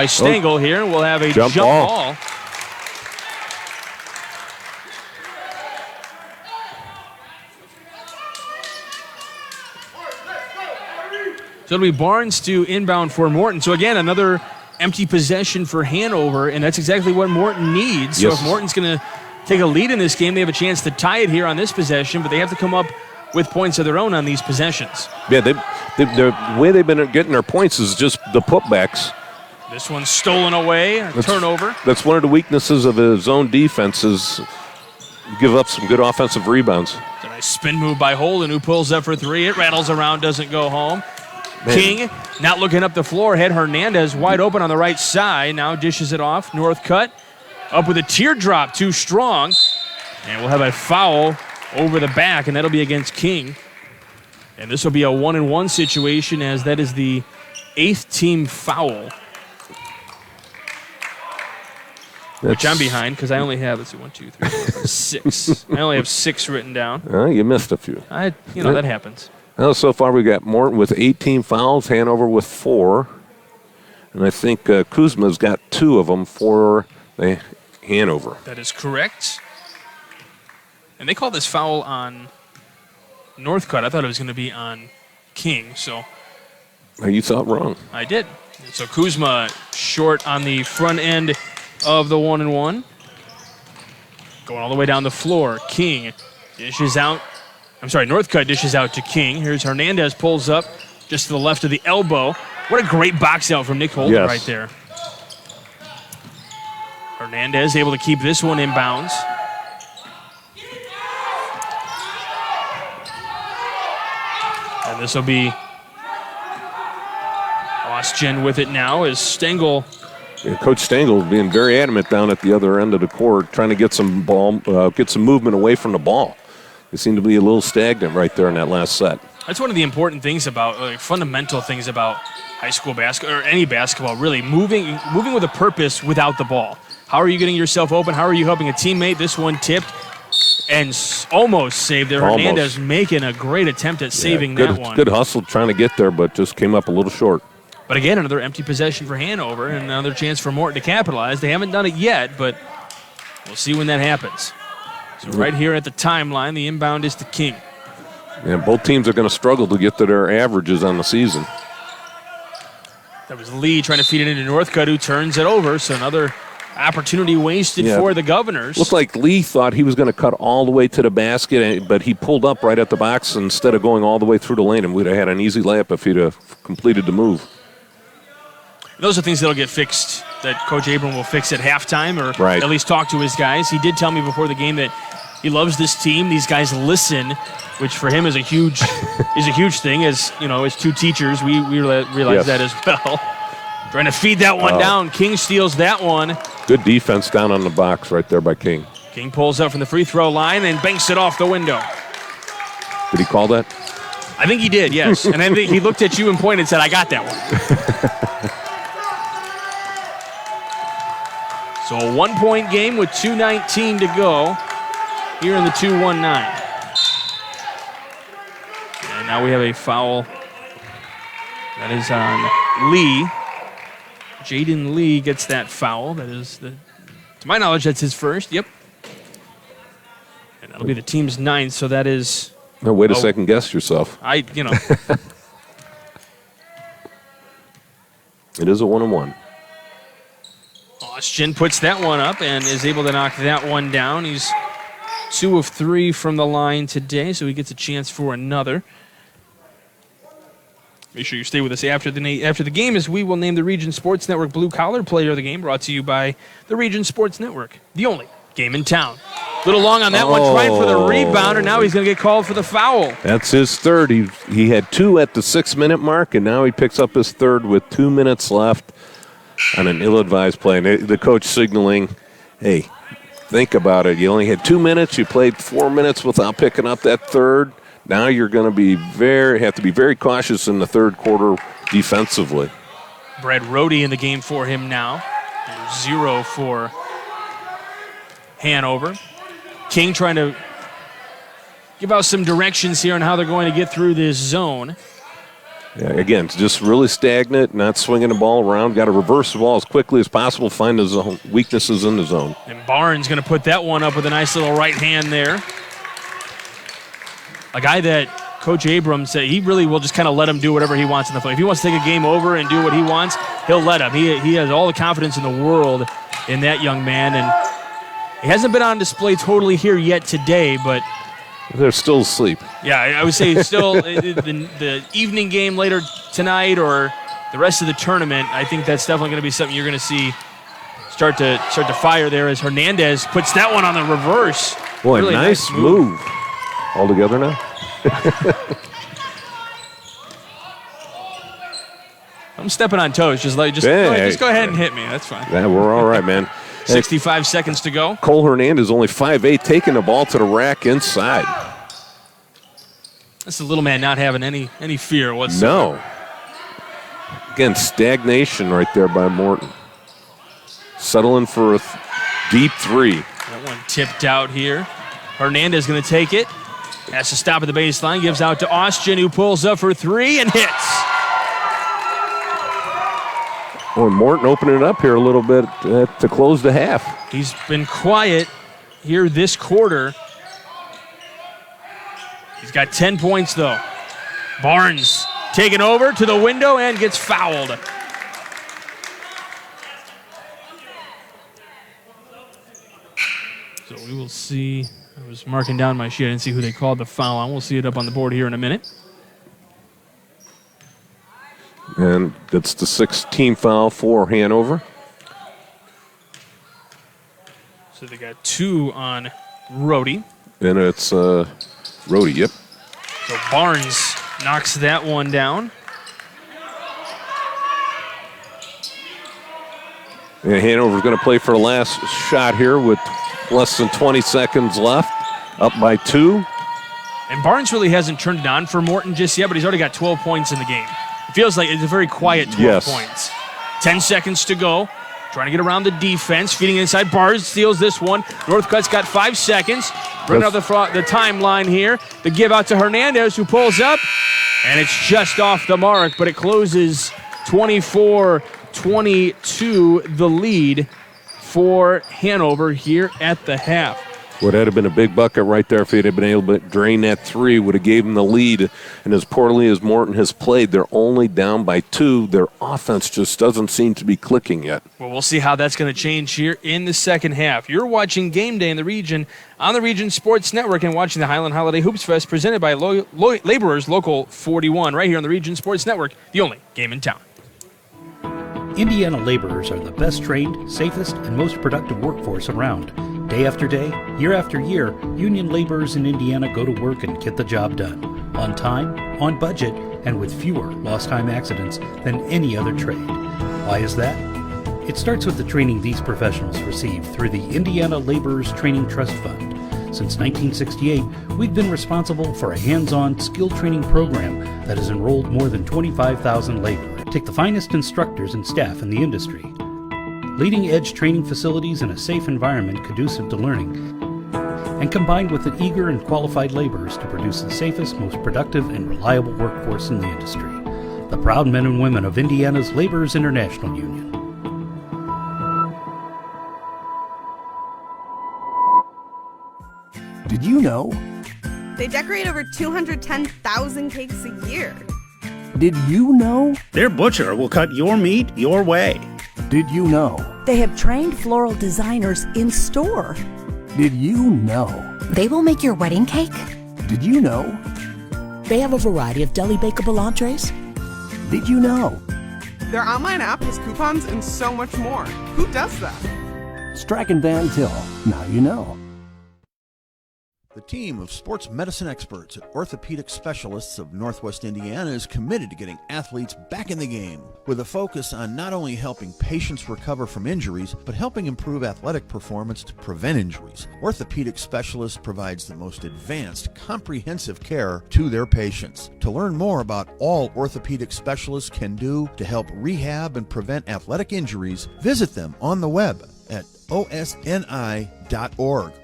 Speaker 1: Stengel here. We'll have a jump ball. So it'll be Barnes to inbound for Morton. So again, another empty possession for Hanover, and that's exactly what Morton needs.
Speaker 2: Yes.
Speaker 1: So if Morton's going to take a lead in this game, they have a chance to tie it here on this possession, but they have to come up with points of their own on these possessions.
Speaker 2: Yeah, the way they've been getting their points is just the putbacks.
Speaker 1: This one's stolen away, turnover.
Speaker 2: That's one of the weaknesses of his zone defense is give up some good offensive rebounds.
Speaker 1: It's a nice spin move by Holden, who pulls up for 3. It rattles around, doesn't go home. Man. King not looking up the floor. Had Hernandez wide open on the right side. Now dishes it off. Northcutt up with a teardrop, too strong. And we'll have a foul over the back, and that'll be against King. And this will be a 1-and-1 situation, as that is the 8th team foul. which I'm behind because I only have, let's see, 1, 2, 3, 4, 5, 6. I only have 6 written down.
Speaker 2: You missed a few.
Speaker 1: That happens.
Speaker 2: Well, so far we got Morton with 18 fouls, Hanover with 4. And I think Kuzma's got 2 of them for the Hanover.
Speaker 1: That is correct. And they called this foul on Northcutt. I thought it was going to be on King, so.
Speaker 2: You thought wrong.
Speaker 1: I did. So Kuzma short on the front end of the 1-and-1. Going all the way down the floor. King dishes out. Northcutt dishes out to King. Here's Hernandez, pulls up just to the left of the elbow. What a great box out from Nick Holden right there. Hernandez able to keep this one in bounds. And this will be Ostjen with it now as Stengel.
Speaker 2: Yeah, Coach Stengel being very adamant down at the other end of the court, trying to get some movement away from the ball. They seem to be a little stagnant right there in that last set.
Speaker 1: That's one of the important things about, fundamental things about high school basketball, or any basketball, really. Moving with a purpose without the ball. How are you getting yourself open? How are you helping a teammate? This one tipped and almost saved there. Hernandez making a great attempt at saving that one.
Speaker 2: Good hustle trying to get there, but just came up a little short.
Speaker 1: But again, another empty possession for Hanover and another chance for Morton to capitalize. They haven't done it yet, but we'll see when that happens. So right here at the timeline, the inbound is to King.
Speaker 2: And both teams are going to struggle to get to their averages on the season.
Speaker 1: That was Lee trying to feed it into Northcutt, who turns it over. So another opportunity wasted for the Governors.
Speaker 2: Looked like Lee thought he was going to cut all the way to the basket, but he pulled up right at the box instead of going all the way through the lane, and we'd have had an easy layup if he'd have completed the move.
Speaker 1: Those are things that'll get fixed, that Coach Abram will fix at halftime, or at least talk to his guys. He did tell me before the game that he loves this team. These guys listen, which for him is a huge thing. As as two teachers, we realize that as well. Trying to feed that one down. King steals that one.
Speaker 2: Good defense down on the box right there by King.
Speaker 1: King pulls up from the free throw line and banks it off the window.
Speaker 2: Did he call that?
Speaker 1: I think he did, yes. And I think he looked at you and pointed and said, I got that one. So a 1-point game with 2:19 to go here in the 2-1-9. And now we have a foul that is on Lee. Jaden Lee gets that foul. That is, to my knowledge, that's his first. Yep. And that'll be the team's 9th, so that is...
Speaker 2: No way to second guess yourself.
Speaker 1: It
Speaker 2: is a 1-on-1.
Speaker 1: Ostjen puts that one up and is able to knock that one down. He's 2 of 3 from the line today, so he gets a chance for another. Make sure you stay with us after the game, as we will name the Region Sports Network Blue Collar Player of the Game, brought to you by the Region Sports Network, the only game in town. A little long on that one, trying for the rebound, and now he's going to get called for the foul.
Speaker 2: That's his third. He had 2 at the 6-minute mark, and now he picks up his third with 2 minutes left on an ill-advised play. And the coach signaling, hey, think about it. You only had 2 minutes. You played 4 minutes without picking up that third. Now you're going to have to be very cautious in the third quarter defensively.
Speaker 1: Brad Rohde in the game for him now. 0 for Hanover. King trying to give out some directions here on how they're going to get through this zone.
Speaker 2: Yeah, again, it's just really stagnant, not swinging the ball around. Got to reverse the ball as quickly as possible, find the zone, weaknesses in the zone.
Speaker 1: And Barnes going to put that one up with a nice little right hand there. A guy that Coach Abrams said he really will just kind of let him do whatever he wants in the play. If he wants to take a game over and do what he wants, he'll let him. He has all the confidence in the world in that young man, and he hasn't been on display totally here yet today, but
Speaker 2: they're still asleep.
Speaker 1: Yeah, I would say still the evening game later tonight or the rest of the tournament, I think that's definitely going to be something you're going to see start to fire there as Hernandez puts that one on the reverse.
Speaker 2: Boy, really nice move. All together now?
Speaker 1: I'm stepping on toes. Just go ahead and hit me. That's fine.
Speaker 2: Yeah, we're all right, man.
Speaker 1: 65 seconds to go.
Speaker 2: Cole Hernandez, only 5'8", taking the ball to the rack inside.
Speaker 1: That's the little man not having any fear whatsoever.
Speaker 2: No. Again, stagnation right there by Morton. Settling for Deep three.
Speaker 1: That one tipped out here. Hernandez going to take it. Has to stop at the baseline. Gives out to Austin, who pulls up for three and hits.
Speaker 2: Well, Morton opening it up here a little bit to close the half.
Speaker 1: He's been quiet here this quarter. He's got 10 points, though. Barnes taken over to the window and gets fouled. So we will see. I was marking down my sheet. I didn't see who they called the foul on. We'll see it up on the board here in a minute.
Speaker 2: And that's the 16th foul for Hanover.
Speaker 1: So they got 2 on Rhodey.
Speaker 2: And it's Rhodey, yep.
Speaker 1: So Barnes knocks that one down.
Speaker 2: And Hanover's going to play for the last shot here with less than 20 seconds left. Up by 2.
Speaker 1: And Barnes really hasn't turned it on for Morton just yet, but he's already got 12 points in the game. It feels like it's a very quiet 12 points. 10 seconds to go. Trying to get around the defense. Feeding inside. Barnes steals this one. Northcutt's got 5 seconds. Running out the timeline here. The give out to Hernandez, who pulls up. And it's just off the mark, but it closes 24-22, the lead for Hanover here at the half.
Speaker 2: Would have been a big bucket right there if he'd have been able to drain that three. Would have gave him the lead. And as poorly as Morton has played, they're only down by 2. Their offense just doesn't seem to be clicking yet.
Speaker 1: Well, we'll see how that's going to change here in the second half. You're watching Game Day in the Region on the Region Sports Network and watching the Highland Holiday Hoopfest presented by Laborers Local 41 right here on the Region Sports Network, the only game in town.
Speaker 3: Indiana laborers are the best trained, safest, and most productive workforce around. Day after day, year after year, union laborers in Indiana go to work and get the job done. On time, on budget, and with fewer lost time accidents than any other trade. Why is that? It starts with the training these professionals receive through the Indiana Laborers Training Trust Fund. Since 1968, we've been responsible for a hands-on skill training program that has enrolled more than 25,000 laborers. Take the finest instructors and staff in the industry. Leading-edge training facilities in a safe environment conducive to learning, and combined with the eager and qualified laborers to produce the safest, most productive, and reliable workforce in the industry. The proud men and women of Indiana's Laborers International Union.
Speaker 6: Did you know?
Speaker 13: They decorate over 210,000 cakes a year.
Speaker 6: Did you know?
Speaker 14: Their butcher will cut your meat your way.
Speaker 6: Did you know?
Speaker 9: They have trained floral designers in store.
Speaker 6: Did you know?
Speaker 10: They will make your wedding cake.
Speaker 6: Did you know?
Speaker 15: They have a variety of deli bakeable entrees.
Speaker 6: Did you know?
Speaker 13: Their online app has coupons and so much more. Who does that?
Speaker 6: Strachan Van Til. Now you know.
Speaker 16: The team of sports medicine experts at Orthopedic Specialists of Northwest Indiana is committed to getting athletes back in the game, with a focus on not only helping patients recover from injuries, but helping improve athletic performance to prevent injuries. Orthopedic Specialists provides the most advanced, comprehensive care to their patients. To learn more about all Orthopedic Specialists can do to help rehab and prevent athletic injuries, visit them on the web at osni.org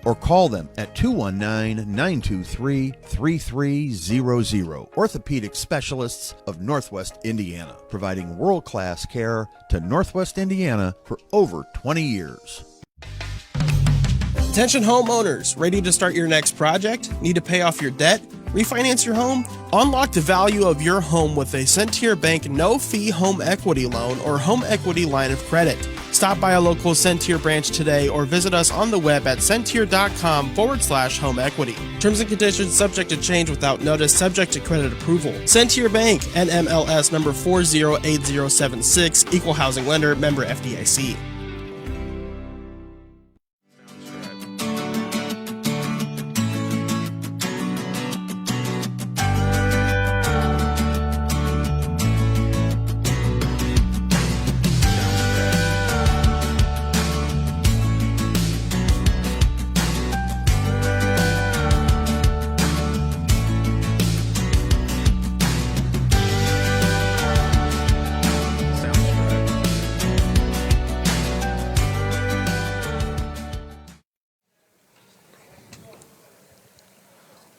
Speaker 16: or call them at 219-923-3300. Orthopedic Specialists of Northwest Indiana, providing world-class care to Northwest Indiana for over 20 years.
Speaker 17: Attention homeowners, ready to start your next project? Need to pay off your debt? Refinance your home? Unlock the value of your home with a Centier Bank no-fee home equity loan or home equity line of credit. Stop by a local Centier branch today or visit us on the web at centier.com/home equity. Terms and conditions subject to change without notice, subject to credit approval. Centier Bank, NMLS number 408076, equal housing lender, member FDIC.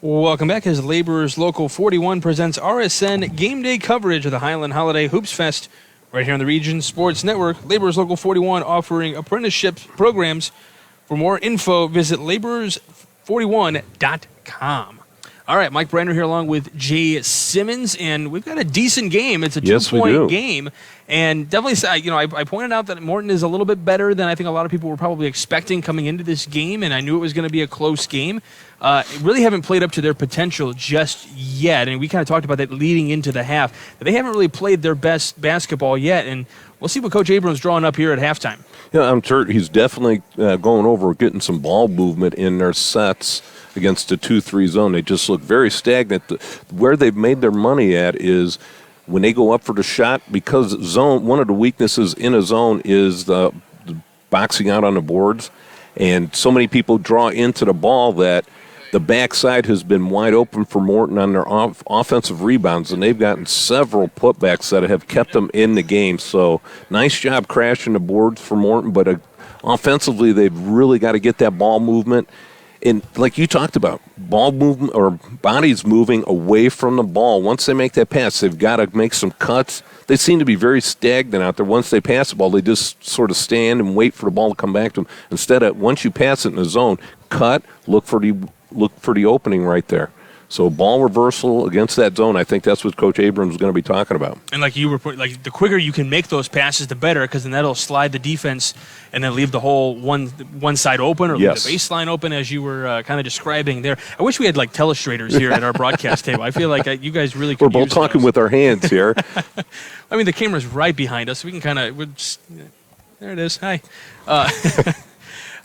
Speaker 1: Welcome back as Laborers Local 41 presents RSN game day coverage of the Highland Holiday Hoopfest right here on the Region Sports Network. Laborers Local 41 offering apprenticeship programs. For more info, visit laborers41.com. All right, Mike Brenner here along with Jay Simmons, and we've got a decent game. It's a two-point game, and definitely, I pointed out that Morton is a little bit better than I think a lot of people were probably expecting coming into this game, and I knew it was going to be a close game. Really haven't played up to their potential just yet, and we kind of talked about that leading into the half. They haven't really played their best basketball yet, and we'll see what Coach Abrams drawing up here at halftime.
Speaker 2: Yeah, I'm sure he's definitely going over getting some ball movement in their sets against a 2-3 zone. They just look very stagnant. Where they've made their money at is when they go up for the shot, because zone, one of the weaknesses in a zone is the boxing out on the boards, and so many people draw into the ball that the backside has been wide open for Morton on their offensive rebounds, and they've gotten several putbacks that have kept them in the game. So nice job crashing the boards for Morton, but offensively they've really got to get that ball movement. And like you talked about, ball movement or bodies moving away from the ball. Once they make that pass, they've got to make some cuts. They seem to be very stagnant out there. Once they pass the ball, they just sort of stand and wait for the ball to come back to them. Instead of, once you pass it in the zone, cut, look for the opening right there. So ball reversal against that zone, I think that's what Coach Abrams is going to be talking about.
Speaker 1: And like you were, like the quicker you can make those passes, the better, because then that'll slide the defense and then leave the whole one side open or leave the baseline open, as you were kind of describing there. I wish we had like telestrators here at our broadcast table. I feel like you guys really could
Speaker 2: We're both talking with our hands here.
Speaker 1: I mean, the camera's right behind us. We can kind of there it is. Hi.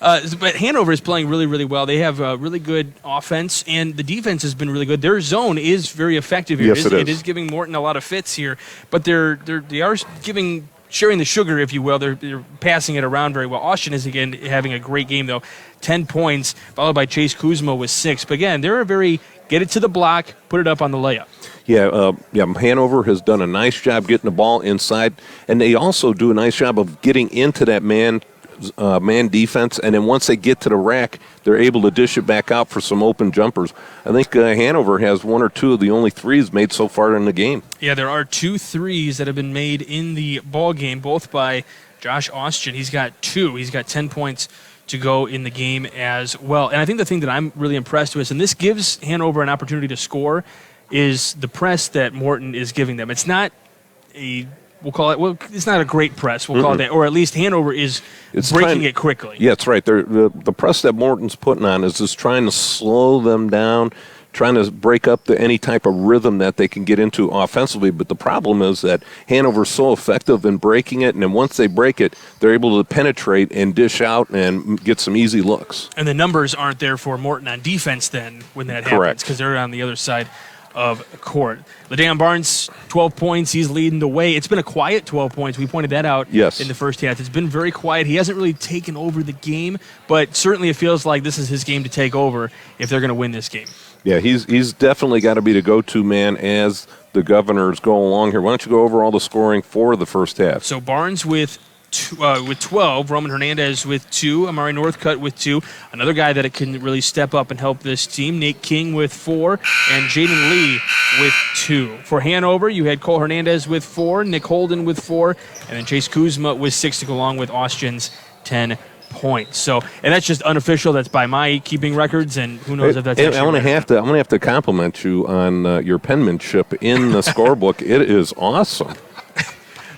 Speaker 1: But Hanover is playing really, really well. They have a really good offense, and the defense has been really good. Their zone is very effective here.
Speaker 2: Yes,
Speaker 1: it is giving Morton a lot of fits here, but they are sharing the sugar, if you will. They're passing it around very well. Austin is, again, having a great game, though. 10 points, followed by Chase Kuzma with 6. But, again, they're a very get it to the block, put it up on the layup.
Speaker 2: Yeah, Hanover has done a nice job getting the ball inside, and they also do a nice job of getting into that man defense, and then once they get to the rack, they're able to dish it back out for some open jumpers. I think Hanover has one or two of the only threes made so far in the game.
Speaker 1: Yeah, there are 2 threes that have been made in the ball game, both by Josh Austin. He's got 2. He's got 10 points to go in the game as well. And I think the thing that I'm really impressed with, and this gives Hanover an opportunity to score, is the press that Morton is giving them. It's not it's not a great press, we'll call it that, or at least Hanover is breaking it quickly.
Speaker 2: Yeah, that's right. The press that Morton's putting on is just trying to slow them down, trying to break up any type of rhythm that they can get into offensively. But the problem is that Hanover's so effective in breaking it, and then once they break it, they're able to penetrate and dish out and get some easy looks.
Speaker 1: And the numbers aren't there for Morton on defense then when that happens, because they're on the other side of court. LaDayon Barnes, 12 points. He's leading the way. It's been a quiet 12 points. We pointed that out in the first half. It's been very quiet. He hasn't really taken over the game, but certainly it feels like this is his game to take over if they're going to win this game.
Speaker 2: Yeah, he's definitely got to be the go-to man as the Governors go along here. Why don't you go over all the scoring for the first half?
Speaker 1: So Barnes with 12, Roman Hernandez with 2, Amari Northcutt with 2. Another guy that can really step up and help this team, Nate King with 4, and Jaden Lee with 2. For Hanover, you had Cole Hernandez with 4, Nick Holden with 4, and then Chase Kuzma with 6 to go along with Austin's 10 points. So, and that's just unofficial. That's by my keeping records, and who knows if that's.
Speaker 2: I'm going to have to compliment you on your penmanship in the scorebook. It is awesome.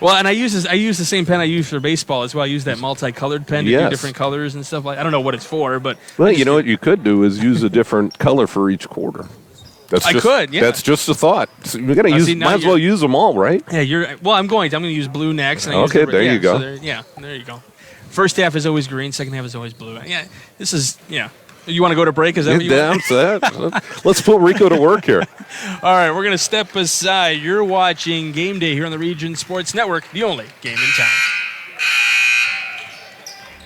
Speaker 1: Well, and I use the same pen I use for baseball as well. I use that multicolored pen to do different colors and stuff like. I don't know what it's for, but
Speaker 2: you know what you could do is use a different color for each quarter. That's just a thought. So we got to use. Might as well use them all, right?
Speaker 1: Yeah, I'm going to use blue next. And
Speaker 2: there you go.
Speaker 1: So there you go. First half is always green. Second half is always blue. Yeah, this is You want to go to break? Is that what you want?
Speaker 2: Let's put Rico to work here.
Speaker 1: All right, we're going to step aside. You're watching Game Day here on the Region Sports Network, the only game in town.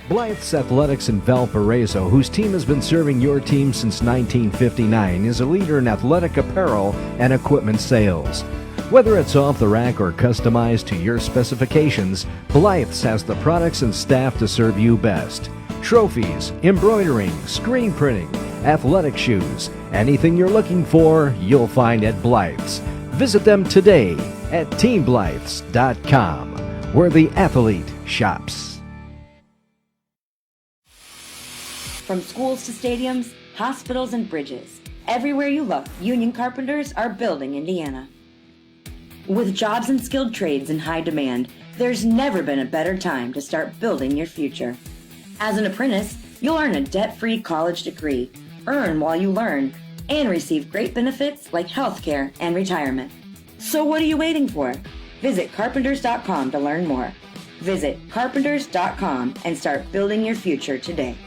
Speaker 18: Blythe's Athletics in Valparaiso, whose team has been serving your team since 1959, is a leader in athletic apparel and equipment sales. Whether it's off the rack or customized to your specifications, Blythe's has the products and staff to serve you best. Trophies, embroidering, screen printing, athletic shoes. Anything you're looking for, you'll find at Blythe's. Visit them today at teamblythes.com, where the athlete shops.
Speaker 12: From schools to stadiums, hospitals and bridges, everywhere you look, union carpenters are building Indiana. With jobs and skilled trades in high demand, there's never been a better time to start building your future. As an apprentice, you'll earn a debt-free college degree, earn while you learn, and receive great benefits like healthcare and retirement. So what are you waiting for? Visit carpenters.com to learn more. Visit carpenters.com and start building your future today.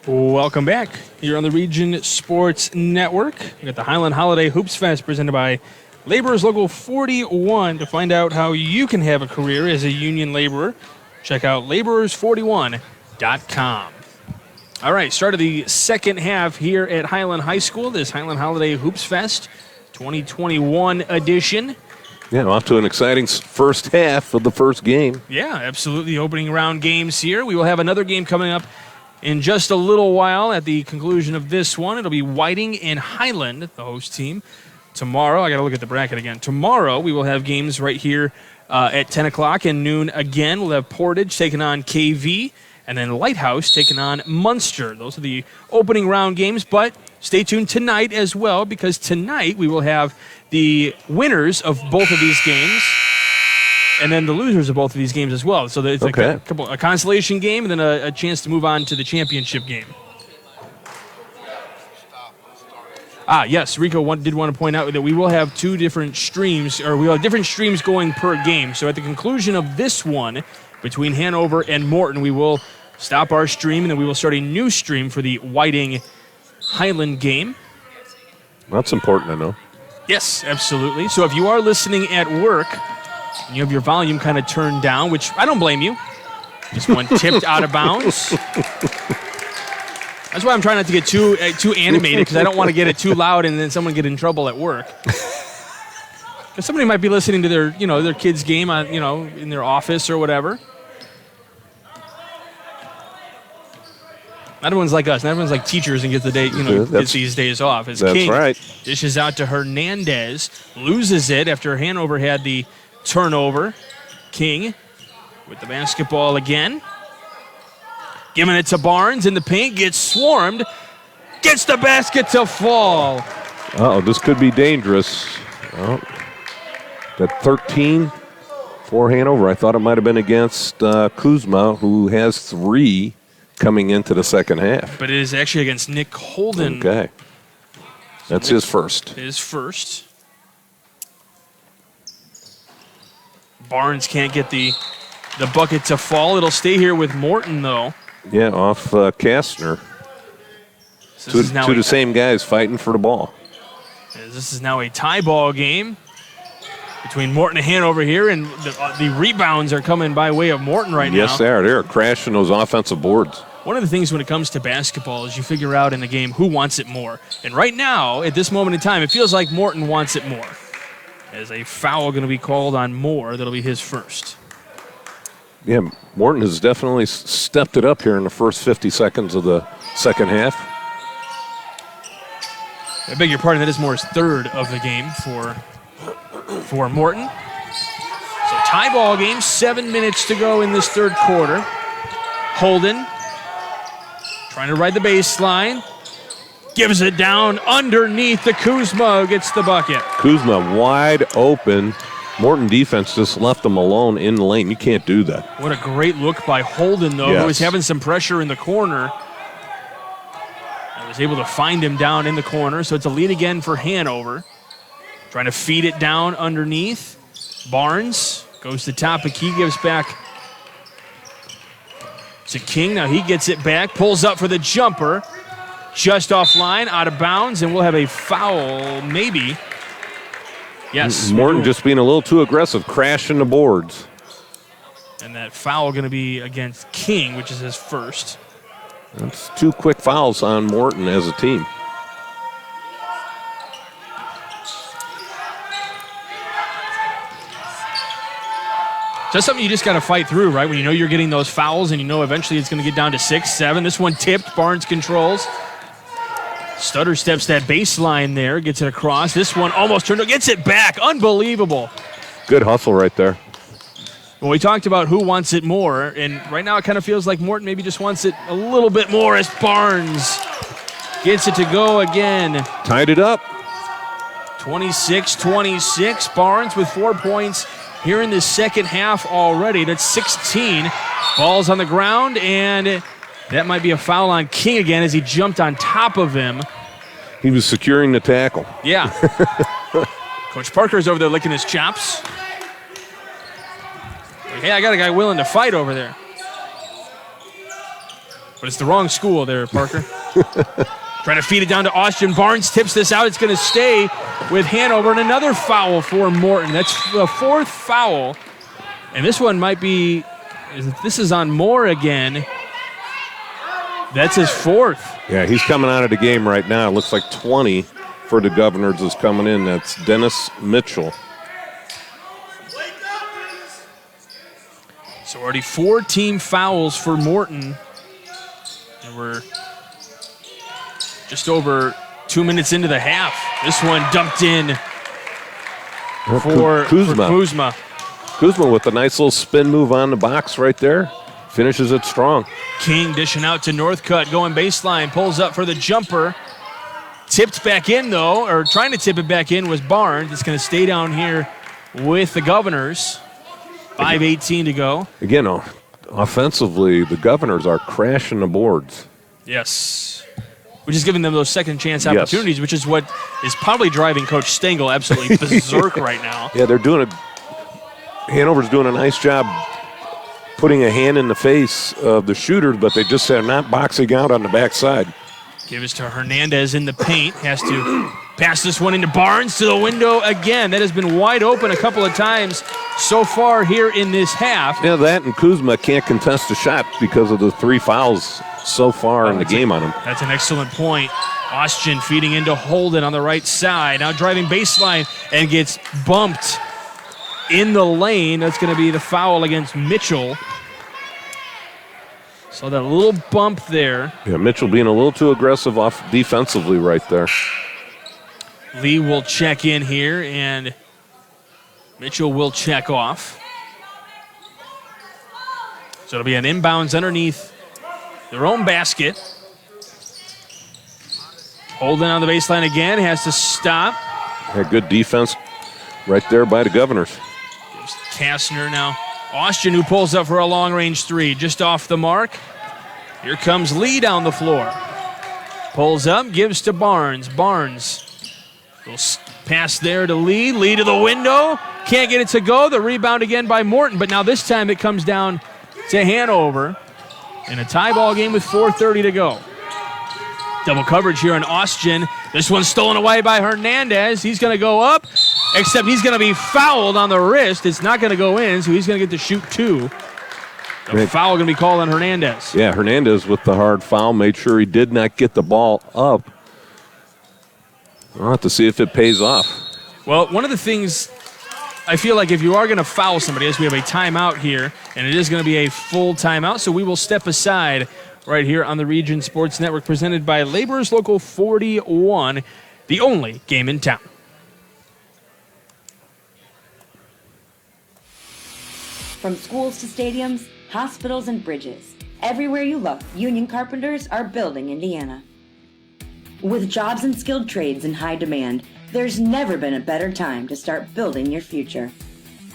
Speaker 1: Welcome back here on the Region Sports Network. We got the Highland Holiday Hoopfest presented by Laborers Local 41. To find out how you can have a career as a union laborer, check out laborers41.com. All right, start of the second half here at Highland High School, this Highland Holiday Hoopfest 2021 edition.
Speaker 2: Yeah, off to an exciting first half of the first game.
Speaker 1: Yeah, absolutely. Opening round games here. We will have another game coming up in just a little while at the conclusion of this one. It'll be Whiting and Highland, the host team. Tomorrow, I got to look at the bracket again. Tomorrow, we will have games right here at 10 o'clock and noon again. We'll have Portage taking on KV, and then Lighthouse taking on Munster. Those are the opening round games, but stay tuned tonight as well, because tonight we will have the winners of both of these games and then the losers of both of these games as well. So it's like a consolation game and then a chance to move on to the championship game. Yes, Rico did want to point out that we will have two different streams, or we'll have different streams going per game. So at the conclusion of this one, between Hanover and Morton, we will stop our stream, and then we will start a new stream for the Whiting Highland game.
Speaker 2: That's important to know.
Speaker 1: Yes, absolutely. So if you are listening at work, and you have your volume kind of turned down, which I don't blame you. Just one tipped out of bounds. That's why I'm trying not to get too animated, because I don't want to get it too loud and then someone get in trouble at work. Because somebody might be listening to their kid's game on in their office or whatever. Not everyone's like us. Not everyone's like teachers and gets the day gets these days off. As King dishes out to Hernandez, loses it after Hanover had the turnover. King with the basketball again. Giving it to Barnes in the paint, gets swarmed, gets the basket to fall.
Speaker 2: This could be dangerous. That 13 for Hanover. I thought it might have been against Kuzma, who has 3 coming into the second half.
Speaker 1: But it is actually against Nick Holden.
Speaker 2: Okay. That's his first.
Speaker 1: His first. Barnes can't get the bucket to fall. It'll stay here with Morton, though.
Speaker 2: Yeah, off Kastner. Two the same guys fighting for the ball.
Speaker 1: This is now a tie ball game between Morton and Hanover here, and the rebounds are coming by way of Morton right now.
Speaker 2: Yes, they are. They're crashing those offensive boards.
Speaker 1: One of the things when it comes to basketball is you figure out in the game who wants it more. And right now, at this moment in time, it feels like Morton wants it more. As a foul going to be called on Moore, that'll be his first.
Speaker 2: Yeah, Morton has definitely stepped it up here in the first 50 seconds of the second half.
Speaker 1: I beg your pardon, that is Moore's third of the game for Morton. So tie ball game, 7 minutes to go in this third quarter. Holden trying to ride the baseline. Gives it down underneath the Kuzma, who gets the bucket.
Speaker 2: Kuzma wide open. Morton defense just left him alone in the lane. You can't do that.
Speaker 1: What a great look by Holden, though, who was having some pressure in the corner. I was able to find him down in the corner, so it's a lead again for Hanover. Trying to feed it down underneath. Barnes goes to top. A key gives back to King. Now he gets it back, pulls up for the jumper. Just offline, out of bounds, and we'll have a foul, maybe. Yes.
Speaker 2: Morton just being a little too aggressive, crashing the boards.
Speaker 1: And that foul going to be against King, which is his first.
Speaker 2: That's 2 quick fouls on Morton as a team.
Speaker 1: that's something you just got to fight through, right? When you know you're getting those fouls and you know eventually it's going to get down to 6, 7. This one tipped. Barnes controls. Stutter steps that baseline there, gets it across. This one almost turned, gets it back. Unbelievable.
Speaker 2: Good hustle right there.
Speaker 1: Well, we talked about who wants it more, and right now it kind of feels like Morton maybe just wants it a little bit more as Barnes gets it to go again.
Speaker 2: Tied it up.
Speaker 1: 26-26. Barnes with 4 points here in the second half already. That's 16. Ball's on the ground, and that might be a foul on King again as he jumped on top of him.
Speaker 2: He was securing the tackle.
Speaker 1: Yeah. Coach Parker's over there licking his chops. Like, hey, I got a guy willing to fight over there. But it's the wrong school there, Parker. Trying to feed it down to Austin. Barnes tips this out. It's going to stay with Hanover, and another foul for Morton. That's the 4th foul. And this one might be, this is on Moore again. That's his 4th.
Speaker 2: Yeah, he's coming out of the game right now. It looks like 20 for the Governors is coming in. That's Dennis Mitchell.
Speaker 1: So already 4 team fouls for Morton. And we're just over 2 minutes into the half. This one dumped in for Kuzma.
Speaker 2: Kuzma with a nice little spin move on the box right there. Finishes it strong.
Speaker 1: King dishing out to Northcutt, going baseline, pulls up for the jumper. Tipped back in, though, or trying to tip it back in was Barnes. It's going to stay down here with the Governors. 5:18 to go.
Speaker 2: Again, offensively, the Governors are crashing the boards.
Speaker 1: Yes. Which is giving them those second chance opportunities, which is what is probably driving Coach Stengel absolutely berserk right now.
Speaker 2: Yeah, they're doing Hanover's doing a nice job putting a hand in the face of the shooters, but they just are not boxing out on the backside.
Speaker 1: Give us to Hernandez in the paint. Has to pass this one into Barnes to the window again. That has been wide open a couple of times so far here in this half.
Speaker 2: Yeah, that and Kuzma can't contest a shot because of the 3 fouls so far in the game on him.
Speaker 1: That's an excellent point. Austin feeding into Holden on the right side. Now driving baseline and gets bumped in the lane. That's going to be the foul against Mitchell. So that little bump there.
Speaker 2: Yeah, Mitchell being a little too aggressive off defensively right there.
Speaker 1: Lee will check in here, and Mitchell will check off. So it'll be an inbounds underneath their own basket. Holden on the baseline again, has to stop.
Speaker 2: Yeah, good defense right there by the Governors.
Speaker 1: Gives Kastner now. Austin, who pulls up for a long-range 3, just off the mark. Here comes Lee down the floor. Pulls up, gives to Barnes. Barnes will pass there to Lee. Lee to the window. Can't get it to go. The rebound again by Morton, but now this time it comes down to Hanover in a tie ball game with 4:30 to go. Double coverage here on Austin. This one's stolen away by Hernandez. He's going to go up, except he's going to be fouled on the wrist. It's not going to go in, so he's going to get to shoot 2. The foul going to be called on Hernandez.
Speaker 2: Yeah, Hernandez with the hard foul made sure he did not get the ball up. We'll have to see if it pays off.
Speaker 1: Well, one of the things I feel like if you are going to foul somebody, as we have a timeout here, and it is going to be a full timeout, so we will step aside right here on the Region Sports Network, presented by Laborers Local 41, the only game in town.
Speaker 12: From schools to stadiums, hospitals and bridges, everywhere you look, union carpenters are building Indiana. With jobs and skilled trades in high demand, there's never been a better time to start building your future.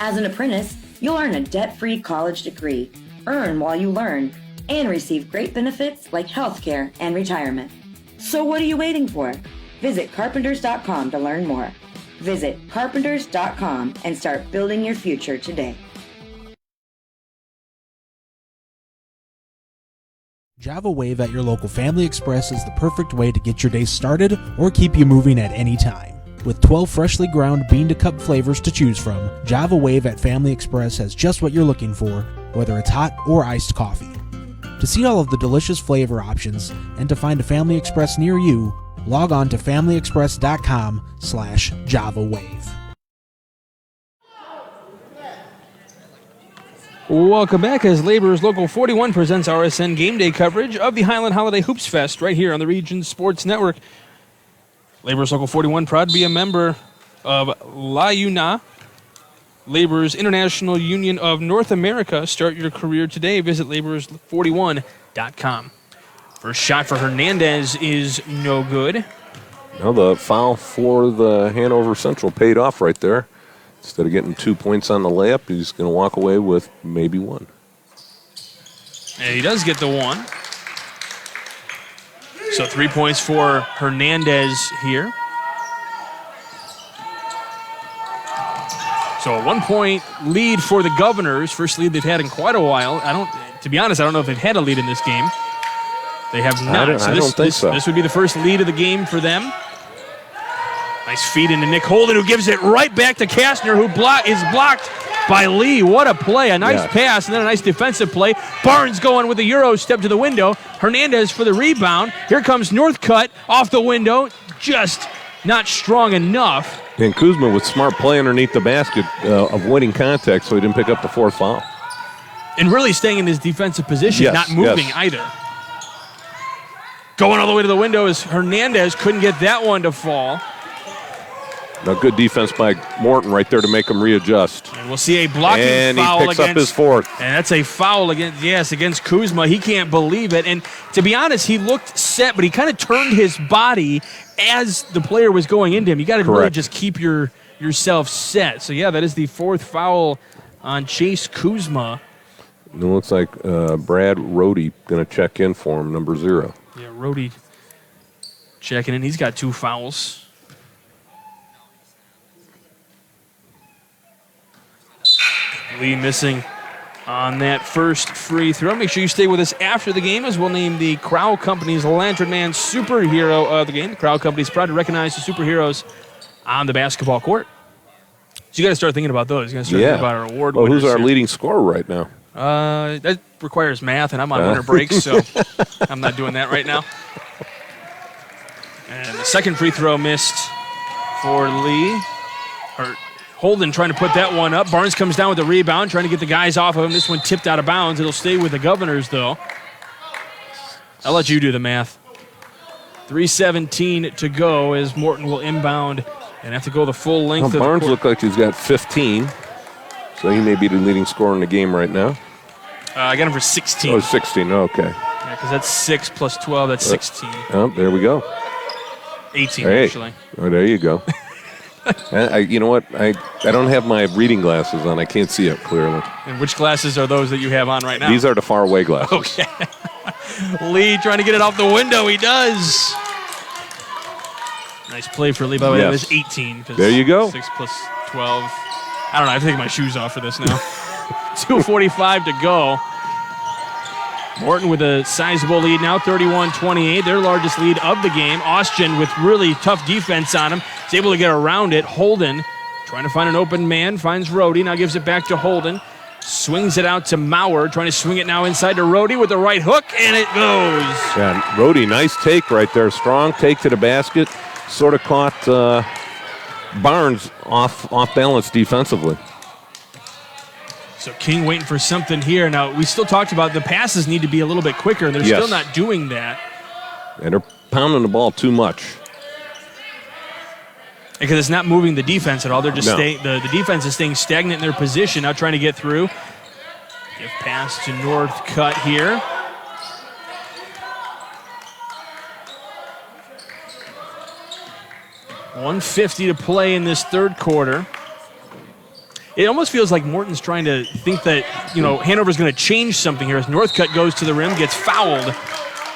Speaker 12: As an apprentice, you'll earn a debt-free college degree, earn while you learn, and receive great benefits like healthcare and retirement. So what are you waiting for? Visit carpenters.com to learn more. Visit carpenters.com and start building your future today.
Speaker 5: Java Wave at your local Family Express is the perfect way to get your day started or keep you moving at any time. With 12 freshly ground bean-to-cup flavors to choose from, Java Wave at Family Express has just what you're looking for, whether it's hot or iced coffee. To see all of the delicious flavor options and to find a Family Express near you, log on to familyexpress.com/JavaWave.
Speaker 1: Welcome back as Laborers Local 41 presents RSN game day coverage of the Highland Holiday Hoopfest right here on the Region Sports Network. Laborers Local 41 proud to be a member of LAUNA, Laborers International Union of North America. Start your career today. Visit laborers41.com. First shot for Hernandez is no good.
Speaker 2: Now the foul for the Hanover Central paid off right there. Instead of getting 2 points on the layup, he's going to walk away with maybe one.
Speaker 1: And he does get the one. So 3 points for Hernandez here. So a 1 point lead for the Governors. First lead they've had in quite a while. To be honest, I don't know if they've had a lead in this game. They have not.
Speaker 2: I don't think so.
Speaker 1: This would be the first lead of the game for them. Nice feed into Nick Holden, who gives it right back to Kastner, who is blocked by Lee. What a play. A nice pass and then a nice defensive play. Barnes going with a Euro step to the window. Hernandez for the rebound. Here comes Northcutt off the window. Just not strong enough.
Speaker 2: And Kuzma with smart play underneath the basket, avoiding contact, so he didn't pick up the fourth foul.
Speaker 1: And really staying in his defensive position,
Speaker 2: Yes,
Speaker 1: not moving either. Going all the way to the window is Hernandez. Couldn't get that one to fall.
Speaker 2: Now, good defense by Morton right there to make him readjust.
Speaker 1: And we'll see a blocking foul
Speaker 2: and he picks up his fourth.
Speaker 1: And that's a foul against Kuzma. He can't believe it. And to be honest, he looked set, but he kind of turned his body as the player was going into him. You got to really just keep yourself set. So, yeah, that is the fourth foul on Chase Kuzma.
Speaker 2: And it looks like Brad Rohde going to check in for him, number 0.
Speaker 1: Yeah, Rohde checking in. He's got 2 fouls. Lee missing on that first free throw. Make sure you stay with us after the game as we'll name the Crow Company's Lantern Man superhero of the game. The Crow Company is proud to recognize the superheroes on the basketball court. So you got to start thinking about those. You got to start thinking about our award winners.
Speaker 2: Who's our
Speaker 1: here.
Speaker 2: leading scorer right now?
Speaker 1: That requires math, and I'm on winter break, so I'm not doing that right now. And the second free throw missed for Lee. Holden trying to put that one up. Barnes comes down with the rebound, trying to get the guys off of him. This one tipped out of bounds. It'll stay with the Governors, though. I'll let you do the math. 3:17 to go as Morton will inbound and have to go the full length of the court.
Speaker 2: Barnes looked like he's got 15, so he may be the leading scorer in the game right now.
Speaker 1: I got him for 16.
Speaker 2: Oh, 16, okay.
Speaker 1: Yeah, because that's 6 plus 12, that's 16.
Speaker 2: Oh, there we go.
Speaker 1: 18, actually.
Speaker 2: Oh, there you go. You know what? I don't have my reading glasses on. I can't see it clearly.
Speaker 1: And which glasses are those that you have on right now?
Speaker 2: These are the far away glasses.
Speaker 1: Okay. Lee trying to get it off the window. He does. Nice play for Lee. By the way, that was 18.
Speaker 2: There you go.
Speaker 1: 6 plus 12. I don't know. I have to take my shoes off for this now. 2:45 to go. Morton with a sizable lead now, 31-28, their largest lead of the game. Austin with really tough defense on him. Is able to get around it. Holden trying to find an open man, finds Rohde, now gives it back to Holden. Swings it out to Maurer, trying to swing it now inside to Rohde with the right hook, and it goes.
Speaker 2: Yeah, Rohde, nice take right there. Strong take to the basket. Sort of caught Barnes off balance defensively.
Speaker 1: So King waiting for something here. Now, we still talked about the passes need to be a little bit quicker, and they're still not doing that.
Speaker 2: And they're pounding the ball too much.
Speaker 1: Because it's not moving the defense at all. They're just the defense is staying stagnant in their position, now trying to get through. Give pass to Northcutt here. .150 to play in this third quarter. It almost feels like Morton's trying to think that, Hanover's going to change something here as Northcutt goes to the rim, gets fouled.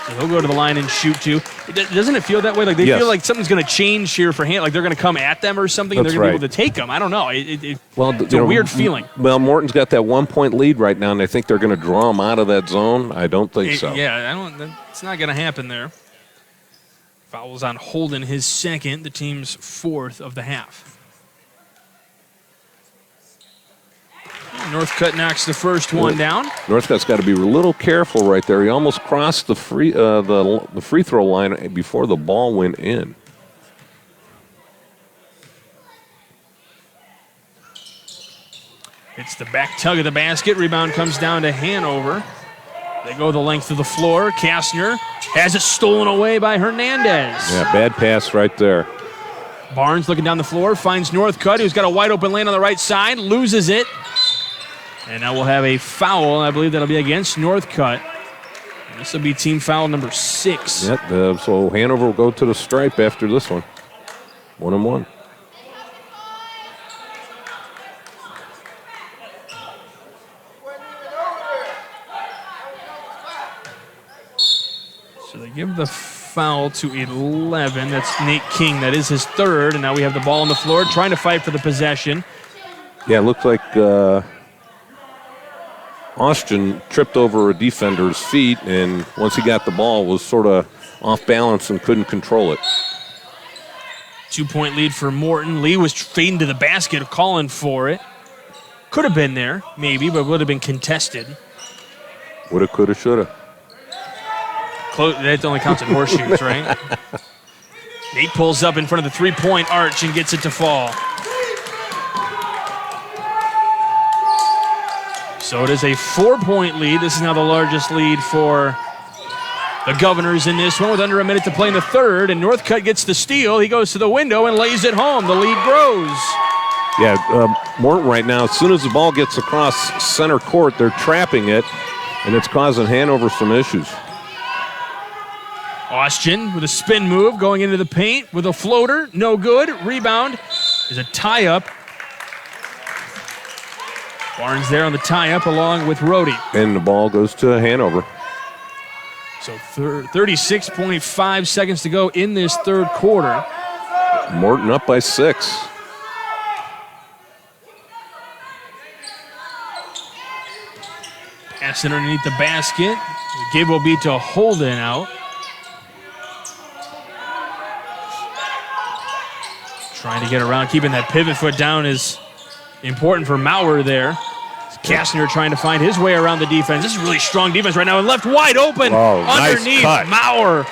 Speaker 1: So he'll go to the line and shoot too. Doesn't it feel that way? Like they feel like something's going to change here for Hanover, like they're going to come at them or something, and they're going to be able to take them. I don't know. It's a weird feeling.
Speaker 2: Well, Morton's got that 1 point lead right now, and I think they're going to draw them out of that zone. I don't think so.
Speaker 1: Yeah, it's not going to happen there. Fouls on Holden, his second, the team's fourth of the half. Northcutt knocks the first one down.
Speaker 2: Northcutt's got to be a little careful right there. He almost crossed the free throw line before the ball went in.
Speaker 1: It's the back tug of the basket. Rebound comes down to Hanover. They go the length of the floor. Kastner has it stolen away by Hernandez.
Speaker 2: Yeah, bad pass right there.
Speaker 1: Barnes looking down the floor, finds Northcutt, who's got a wide open lane on the right side, loses it. And now we'll have a foul. I believe that'll be against Northcutt. This will be team foul number 6.
Speaker 2: Yep, so Hanover will go to the stripe after this one. 1-1.
Speaker 1: So they give the foul to 11. That's Nate King. That is his third. And now we have the ball on the floor, trying to fight for the possession.
Speaker 2: Yeah, it looked like Austin tripped over a defender's feet, and once he got the ball, was sort of off balance and couldn't control it.
Speaker 1: 2-point lead for Morton. Lee was fading to the basket, calling for it. Could have been there, maybe, but would have been contested.
Speaker 2: Woulda, coulda, shoulda.
Speaker 1: That only counts in horseshoes, right? Nate pulls up in front of the three-point arch and gets it to fall. So it is a 4-point lead. This is now the largest lead for the Governors in this one with under a minute to play in the third. And Northcutt gets the steal. He goes to the window and lays it home. The lead grows.
Speaker 2: Yeah, Morton right now, as soon as the ball gets across center court, they're trapping it, and it's causing Hanover some issues.
Speaker 1: Austin with a spin move going into the paint with a floater. No good. Rebound is a tie-up. Barnes there on the tie-up along with Rhodey.
Speaker 2: And the ball goes to Hanover.
Speaker 1: So 36.5 seconds to go in this third quarter.
Speaker 2: Morton up by 6.
Speaker 1: Pass underneath the basket. The give will be to Holden out. Trying to get around, keeping that pivot foot down is important for Maurer there. Kastner trying to find his way around the defense. This is really strong defense right now, and left wide open underneath
Speaker 2: nice
Speaker 1: Maurer.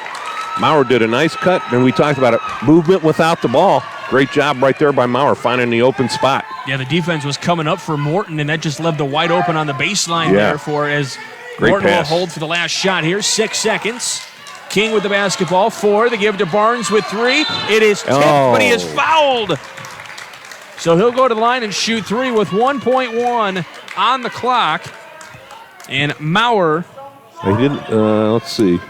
Speaker 2: Maurer did a nice cut, and we talked about it. Movement without the ball. Great job right there by Maurer, finding the open spot.
Speaker 1: Yeah, the defense was coming up for Morton, and that just left the wide open on the baseline there for as
Speaker 2: Great
Speaker 1: Morton
Speaker 2: pass.
Speaker 1: will hold for the last shot here. 6 seconds. King with the basketball. 4. They give it to Barnes with 3. It is tipped, but he is fouled. So he'll go to the line and shoot 3 with 1.1 on the clock. And Maurer.
Speaker 2: He didn't, let's see.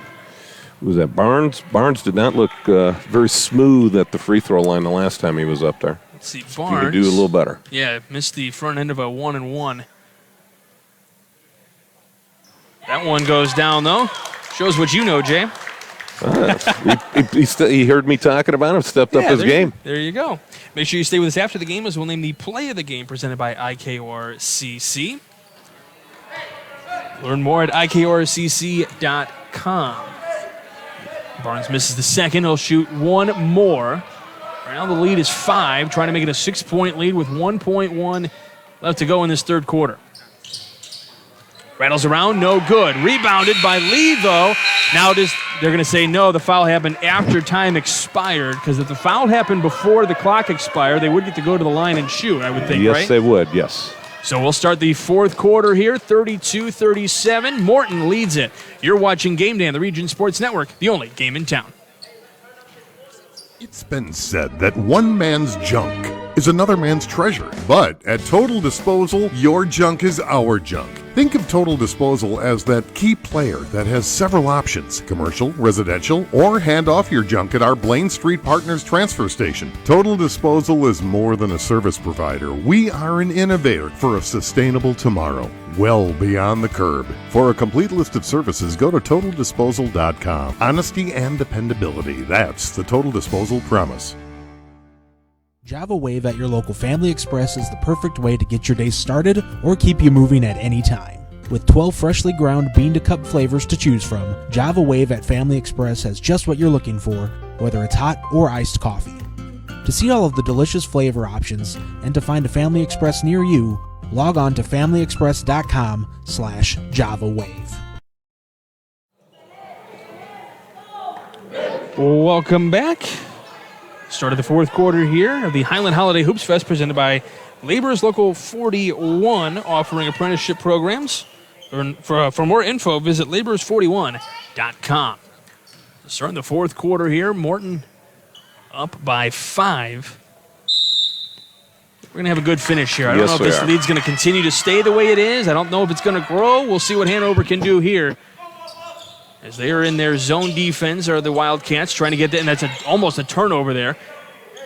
Speaker 2: Who was that? Barnes? Barnes did not look very smooth at the free throw line the last time he was up there.
Speaker 1: Let's see,
Speaker 2: He
Speaker 1: Barnes.
Speaker 2: could do a little better.
Speaker 1: Yeah, missed the front end of a 1-and-1. That one goes down, though. Shows what you know, Jay.
Speaker 2: He heard me talking about him, stepped up his game.
Speaker 1: There you go. Make sure you stay with us after the game as we'll name the play of the game presented by IKRCC. Learn more at IKRCC.com. Barnes misses the second. He'll shoot one more. Right now the lead is 5, trying to make it a 6-point lead with 1.1 left to go in this third quarter. Rattles around, no good. Rebounded by Lee, though. Now they're going to say no, the foul happened after time expired, because if the foul happened before the clock expired, they would get to go to the line and shoot, I would think,
Speaker 2: yes,
Speaker 1: right?
Speaker 2: Yes, they would, yes.
Speaker 1: So we'll start the fourth quarter here, 32-37. Morton leads it. You're watching Game Day on the Region Sports Network, the only game in town.
Speaker 11: It's been said that one man's junk is another man's treasure. But at Total Disposal, your junk is our junk. Think of Total Disposal as that key player that has several options: commercial, residential, or hand off your junk at our Blaine Street Partners transfer station. Total Disposal is more than a service provider. We are an innovator for a sustainable tomorrow, well beyond the curb. For a complete list of services, go to TotalDisposal.com. Honesty and dependability. That's the Total Disposal promise.
Speaker 5: Java Wave at your local Family Express is the perfect way to get your day started or keep you moving at any time. With 12 freshly ground bean-to-cup flavors to choose from, Java Wave at Family Express has just what you're looking for, whether it's hot or iced coffee. To see all of the delicious flavor options and to find a Family Express near you, log on to FamilyExpress.com/JavaWave.
Speaker 1: Welcome back. Start of the fourth quarter here of the Highland Holiday Hoopfest presented by Laborers Local 41, offering apprenticeship programs. For more info, visit laborers41.com. Starting the fourth quarter here, Morton up by 5. We're going to have a good finish here. I don't know if this lead's going to continue to stay the way it is. I don't know if it's going to grow. We'll see what Hanover can do here. As they are in their zone defense, are the Wildcats trying to get that, and that's almost a turnover there.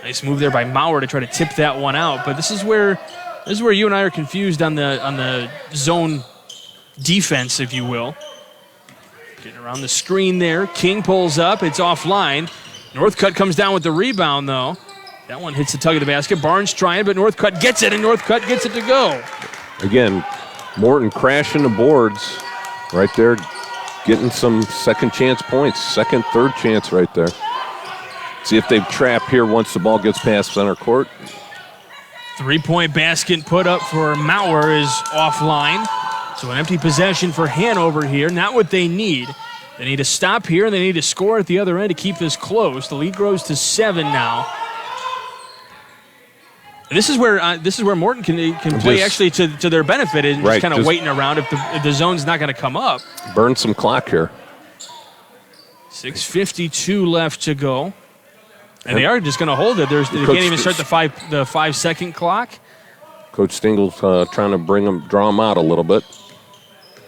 Speaker 1: Nice move there by Maurer to try to tip that one out. But this is where you and I are confused on the zone defense, if you will. Getting around the screen there. King pulls up. It's offline. Northcutt comes down with the rebound, though. That one hits the tug of the basket. Barnes trying, but Northcutt gets it, and Northcutt gets it to go.
Speaker 2: Again, Morton crashing the boards right there, getting some second chance points, second, third chance right there. See if they trap here once the ball gets past center court.
Speaker 1: 3-point basket put up for Maurer is offline. So an empty possession for Hanover here. Not what they need. They need to stop here, and they need to score at the other end to keep this close. The lead grows to 7 now. And this is where Morton can play actually to their benefit and just kind of waiting around if the zone's not going to come up.
Speaker 2: Burn some clock here.
Speaker 1: 6:52 left to go. And they are just going to hold it. They can't even start the 5-second clock.
Speaker 2: Coach Stingle's trying to draw them out a little bit.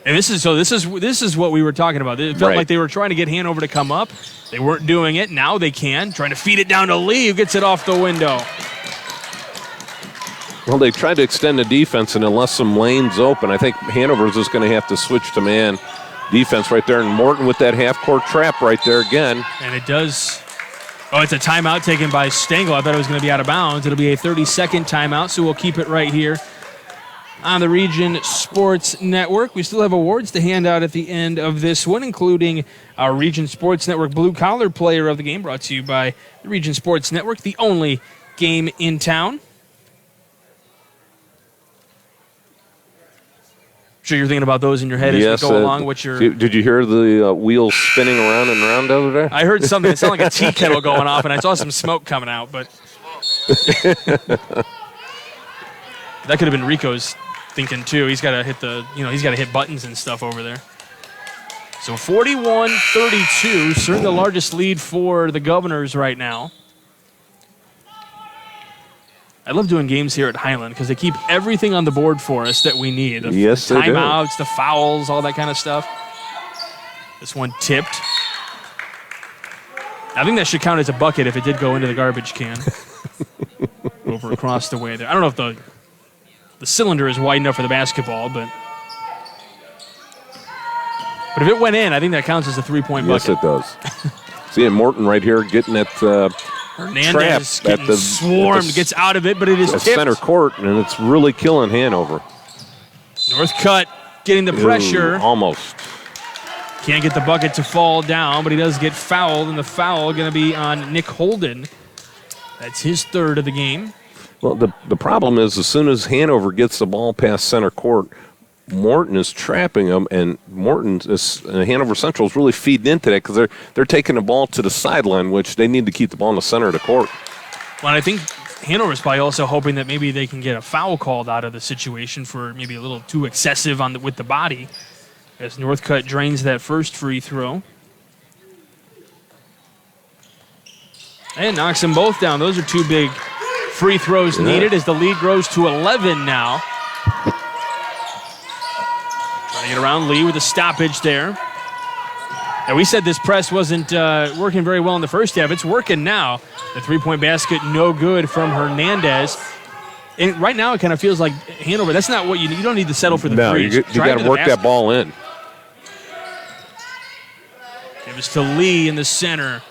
Speaker 1: And this is what we were talking about. It felt like they were trying to get Hanover to come up. They weren't doing it. Now they can. Trying to feed it down to Lee, who gets it off the window.
Speaker 2: Well, they tried to extend the defense, and unless some lanes open, I think Hanover's just going to have to switch to man defense right there. And Morton with that half-court trap right there again.
Speaker 1: And it does. Oh, it's a timeout taken by Stengel. I thought it was going to be out of bounds. It'll be a 30-second timeout, so we'll keep it right here on the Region Sports Network. We still have awards to hand out at the end of this one, including our Region Sports Network Blue Collar Player of the Game, brought to you by the Region Sports Network, the only game in town. Sure, you're thinking about those in your head as we go along.
Speaker 2: Did you hear the wheels spinning around and around over there?
Speaker 1: I heard something. It sounded like a tea kettle going off, and I saw some smoke coming out. But that could have been Rico's thinking too. He's got to hit buttons and stuff over there. So 41-32, certainly the largest lead for the Governors right now. I love doing games here at Highland because they keep everything on the board for us that we need. The timeouts, the fouls, all that kind of stuff. This one tipped. I think that should count as a bucket if it did go into the garbage can. Over across the way there. I don't know if the cylinder is wide enough for the basketball, but if it went in, I think that counts as a 3-point bucket.
Speaker 2: Yes, it does. See, Morton right here getting at
Speaker 1: Hernandez getting swarmed, gets out of it, but it is tipped.
Speaker 2: Center court, and it's really killing Hanover.
Speaker 1: Northcutt getting the pressure.
Speaker 2: Almost.
Speaker 1: Can't get the bucket to fall down, but he does get fouled, and the foul going to be on Nick Holden. That's his third of the game.
Speaker 2: Well, the problem is as soon as Hanover gets the ball past center court, Morton is trapping them, and Hanover Central is really feeding into that because they're taking the ball to the sideline, which they need to keep the ball in the center of the court.
Speaker 1: Well, I think Hanover's probably also hoping that maybe they can get a foul called out of the situation for maybe a little too excessive with the body, as Northcutt drains that first free throw. And knocks them both down. Those are two big free throws needed as the lead grows to 11 now. Trying to get around Lee with a stoppage there. And we said this press wasn't working very well in the first half. It's working now. The 3-point basket no good from Hernandez. And right now it kind of feels like Hanover, that's not what you need. You don't need to settle for the threes.
Speaker 2: You got to work that ball in.
Speaker 1: Gives to Lee in the center.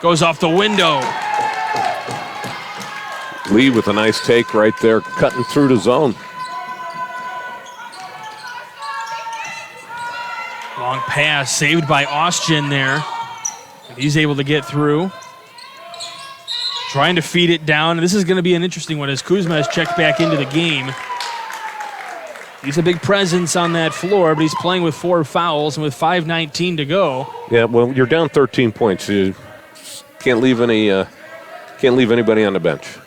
Speaker 1: Goes off the window.
Speaker 2: Lee with a nice take right there, cutting through the zone.
Speaker 1: Long pass saved by Austin there. And he's able to get through. Trying to feed it down. This is going to be an interesting one as Kuzma has checked back into the game. He's a big presence on that floor, but he's playing with 4 fouls and with 5:19 to go.
Speaker 2: Yeah, well, you're down 13 points. You can't leave any Can't leave anybody on the bench.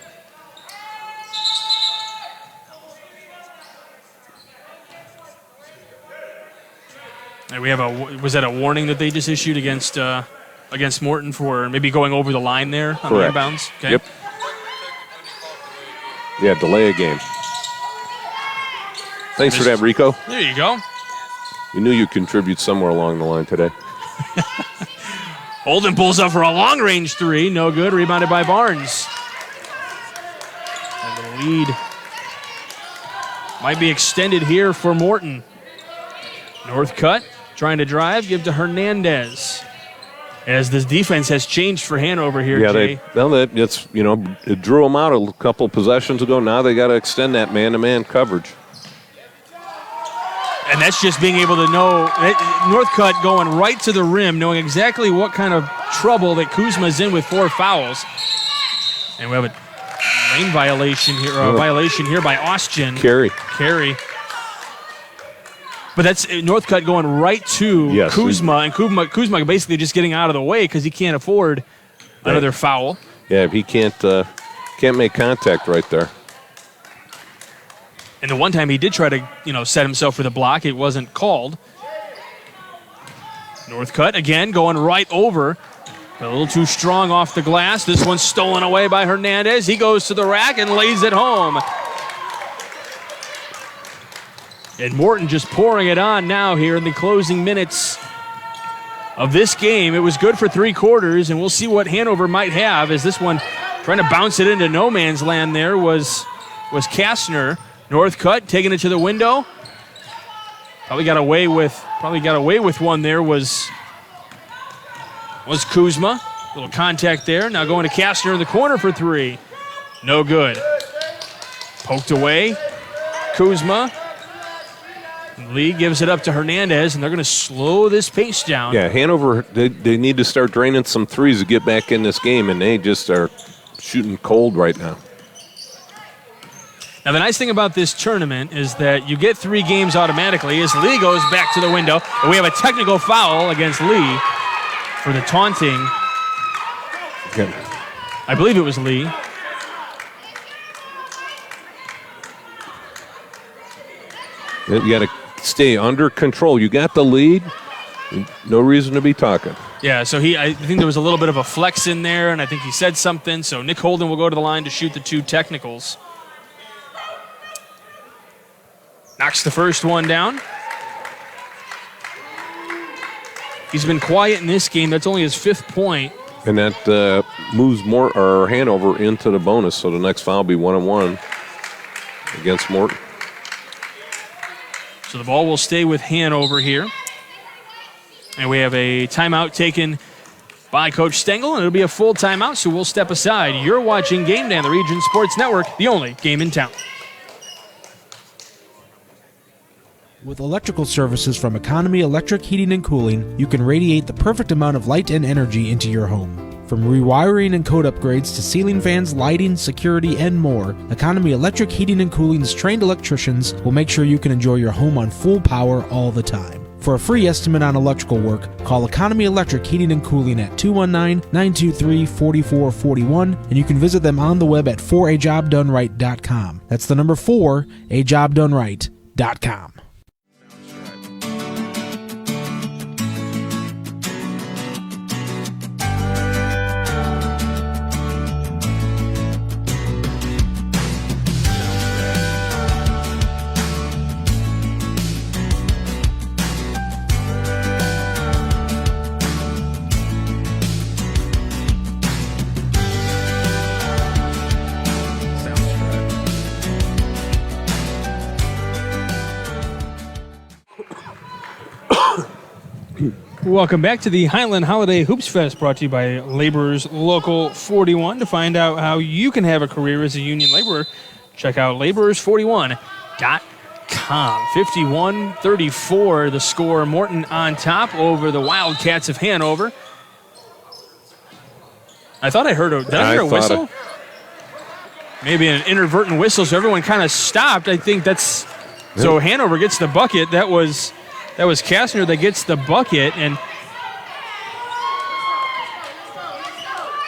Speaker 1: And we have was that a warning that they just issued against Morton for maybe going over the line there on the inbounds? Okay.
Speaker 2: Yep. Yeah, delay a game. Thanks for that, Rico.
Speaker 1: There you go.
Speaker 2: You knew you'd contribute somewhere along the line today.
Speaker 1: Holden pulls up for a long-range three. No good. Rebounded by Barnes. And the lead might be extended here for Morton. Northcutt trying to drive. Give to Hernandez. As this defense has changed for Hanover here, Jay.
Speaker 2: It drew them out a couple possessions ago. Now they got to extend that man-to-man coverage.
Speaker 1: And that's just being able to know Northcutt going right to the rim, knowing exactly what kind of trouble that Kuzma's in with 4 fouls. And we have a lane violation here, violation here by Austgen.
Speaker 2: Carey.
Speaker 1: But that's Northcutt going right to Kuzma, and Kuzma basically just getting out of the way because he can't afford another foul.
Speaker 2: Yeah, he can't make contact right there.
Speaker 1: And the one time he did try to, set himself for the block, it wasn't called. Northcutt again going right over. A little too strong off the glass. This one's stolen away by Hernandez. He goes to the rack and lays it home. And Morton just pouring it on now here in the closing minutes of this game. It was good for 3 quarters, and we'll see what Hanover might have as this one trying to bounce it into no man's land there was Kastner. Northcutt taking it to the window. Probably got away with one there was Kuzma. A little contact there. Now going to Kastner in the corner for 3. No good. Poked away. Kuzma. Lee gives it up to Hernandez, and they're going to slow this pace down.
Speaker 2: Yeah, Hanover, they need to start draining some threes to get back in this game, and they just are shooting cold right now.
Speaker 1: Now, the nice thing about this tournament is that you get 3 games automatically as Lee goes back to the window. And we have a technical foul against Lee for the taunting.
Speaker 2: Okay.
Speaker 1: I believe it was Lee.
Speaker 2: You got to stay under control. You got the lead. No reason to be talking.
Speaker 1: Yeah, so I think there was a little bit of a flex in there, and I think he said something. So Nick Holden will go to the line to shoot the 2 technicals. Knocks the first one down. He's been quiet in this game. That's only his 5th point.
Speaker 2: And that moves Hanover into the bonus, so the next foul will be 1-on-1 against Morton.
Speaker 1: So the ball will stay with Hanover here. And we have a timeout taken by Coach Stengel, and it'll be a full timeout, so we'll step aside. You're watching Game Day on the Region Sports Network, the only game in town.
Speaker 5: With electrical services from Economy Electric Heating and Cooling, you can radiate the perfect amount of light and energy into your home. From rewiring and code upgrades to ceiling fans, lighting, security, and more, Economy Electric Heating and Cooling's trained electricians will make sure you can enjoy your home on full power all the time. For a free estimate on electrical work, call Economy Electric Heating and Cooling at 219-923-4441, and you can visit them on the web at 4ajobdoneright.com. That's the number 4ajobdoneright.com.
Speaker 1: Welcome back to the Highland Holiday Hoopfest, brought to you by Laborers Local 41. To find out how you can have a career as a union laborer, check out laborers41.com. 51-34, the score. Morton on top over the Wildcats of Hanover. I thought I heard did I hear a whistle? Maybe an inadvertent whistle, so everyone kind of stopped. I think that's... So Hanover gets the bucket. That was Kastner that gets the bucket, and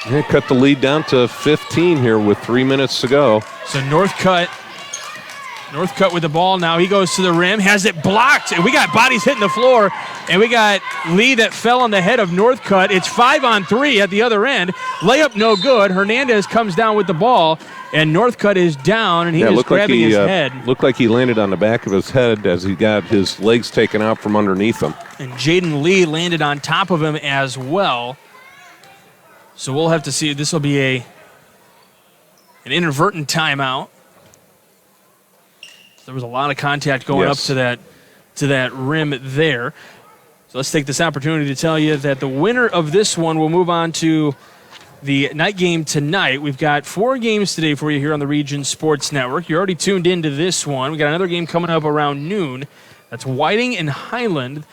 Speaker 2: They cut the lead down to 15 here with 3 minutes to go.
Speaker 1: So Northcutt with the ball now. He goes to the rim, has it blocked. And we got bodies hitting the floor, and we got Lee that fell on the head of Northcutt. It's 5-on-3 at the other end. Layup no good. Hernandez comes down with the ball, and Northcutt is down, and he is grabbing his head.
Speaker 2: Looked like he landed on the back of his head as he got his legs taken out from underneath him.
Speaker 1: And Jaden Lee landed on top of him as well. So we'll have to see. This will be an inadvertent timeout. There was a lot of contact going up to that rim there. So let's take this opportunity to tell you that the winner of this one will move on to the night game tonight. We've got 4 games today for you here on the Region Sports Network. You're already tuned into this one. We got another game coming up around noon. That's Whiting and Highland.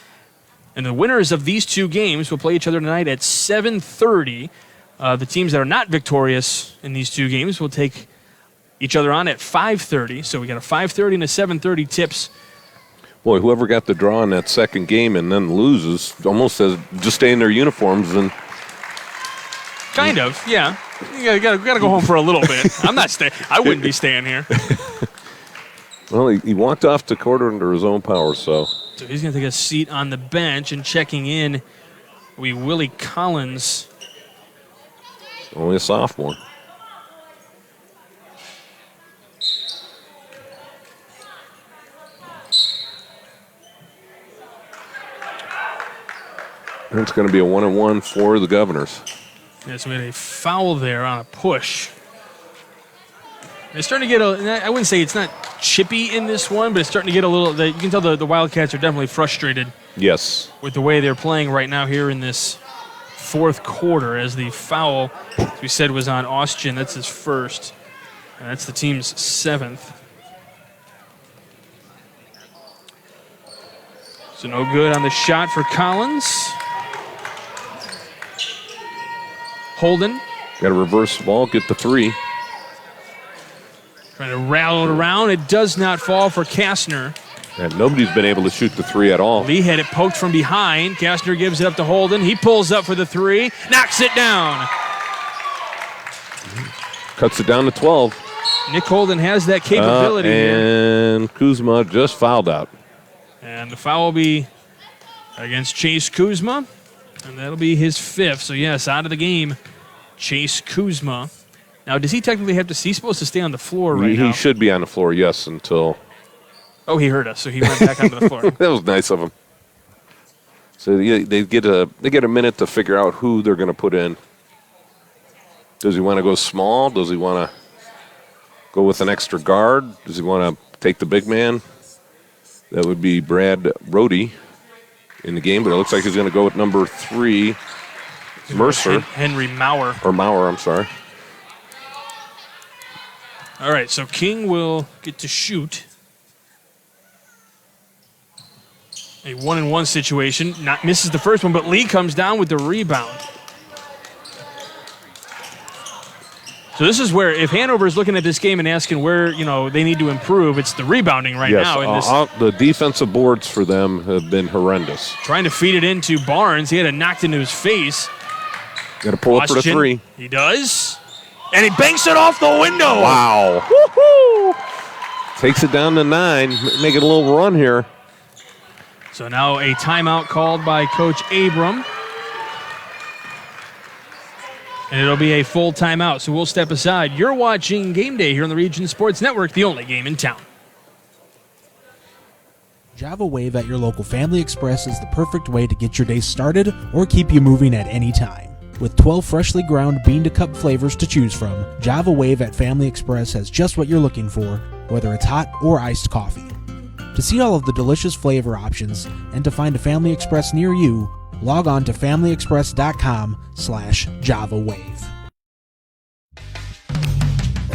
Speaker 1: And the winners of these 2 games will play each other tonight at 7:30. The teams that are not victorious in these 2 games will take each other on at 5:30. So we got a 5:30 and a 7:30 tips.
Speaker 2: Boy, whoever got the draw in that second game and then loses almost has just stay in their uniforms and.
Speaker 1: Kind of, yeah. You gotta go home for a little bit. I'm not staying. I wouldn't be staying here.
Speaker 2: Well, he walked off the court under his own power, so
Speaker 1: he's gonna take a seat on the bench, and checking in will be Willie Collins.
Speaker 2: Only a sophomore. And it's going to be a 1-on-1 for the Governors.
Speaker 1: Yeah, so we had a foul there on a push. It's starting to get I wouldn't say it's not chippy in this one, but it's starting to get a little, you can tell the Wildcats are definitely frustrated.
Speaker 2: Yes.
Speaker 1: With the way they're playing right now here in this fourth quarter, as the foul, as we said, was on Austin. That's his first, and that's the team's 7th. So no good on the shot for Collins. Holden.
Speaker 2: Got a reverse ball, get the 3.
Speaker 1: Trying to rattle it around. It does not fall for Kastner.
Speaker 2: And nobody's been able to shoot the 3 at all.
Speaker 1: Lee had it poked from behind. Kastner gives it up to Holden. He pulls up for the 3, knocks it down.
Speaker 2: Cuts it down to 12.
Speaker 1: Nick Holden has that capability
Speaker 2: and Kuzma just fouled out.
Speaker 1: And the foul will be against Chase Kuzma, and that'll be his 5th. So, yes, out of the game, Chase Kuzma. Now, does he technically have to, he's supposed to stay on the floor right now?
Speaker 2: He should be on the floor, yes, until...
Speaker 1: Oh, he heard us, so he went back onto the floor.
Speaker 2: That was nice of him. So they get a minute to figure out who they're going to put in. Does he want to go small? Does he want to go with an extra guard? Does he want to take the big man? That would be Brad Rohde in the game, but it looks like he's going to go with number 3, Mercer.
Speaker 1: Henry Maurer.
Speaker 2: Or Maurer, I'm sorry.
Speaker 1: All right, so King will get to shoot. A 1-and-1 situation. Misses the first one, but Lee comes down with the rebound. So this is where, if Hanover is looking at this game and asking where they need to improve, it's the rebounding right now. In this.
Speaker 2: The defensive boards for them have been horrendous.
Speaker 1: Trying to feed it into Barnes. He had it knocked into his face.
Speaker 2: Got to pull up for the 3.
Speaker 1: He does. And he banks it off the window.
Speaker 2: Wow. Woo-hoo. Takes it down to 9. Make it a little run here.
Speaker 1: So now a timeout called by Coach Abram. And it'll be a full timeout, so we'll step aside. You're watching Game Day here on the Region Sports Network, the only game in town.
Speaker 5: Java Wave at your local Family Express is the perfect way to get your day started or keep you moving at any time. With 12 freshly ground bean-to-cup flavors to choose from, Java Wave at Family Express has just what you're looking for, whether it's hot or iced coffee. To see all of the delicious flavor options and to find a Family Express near you, log on to familyexpress.com/JavaWave.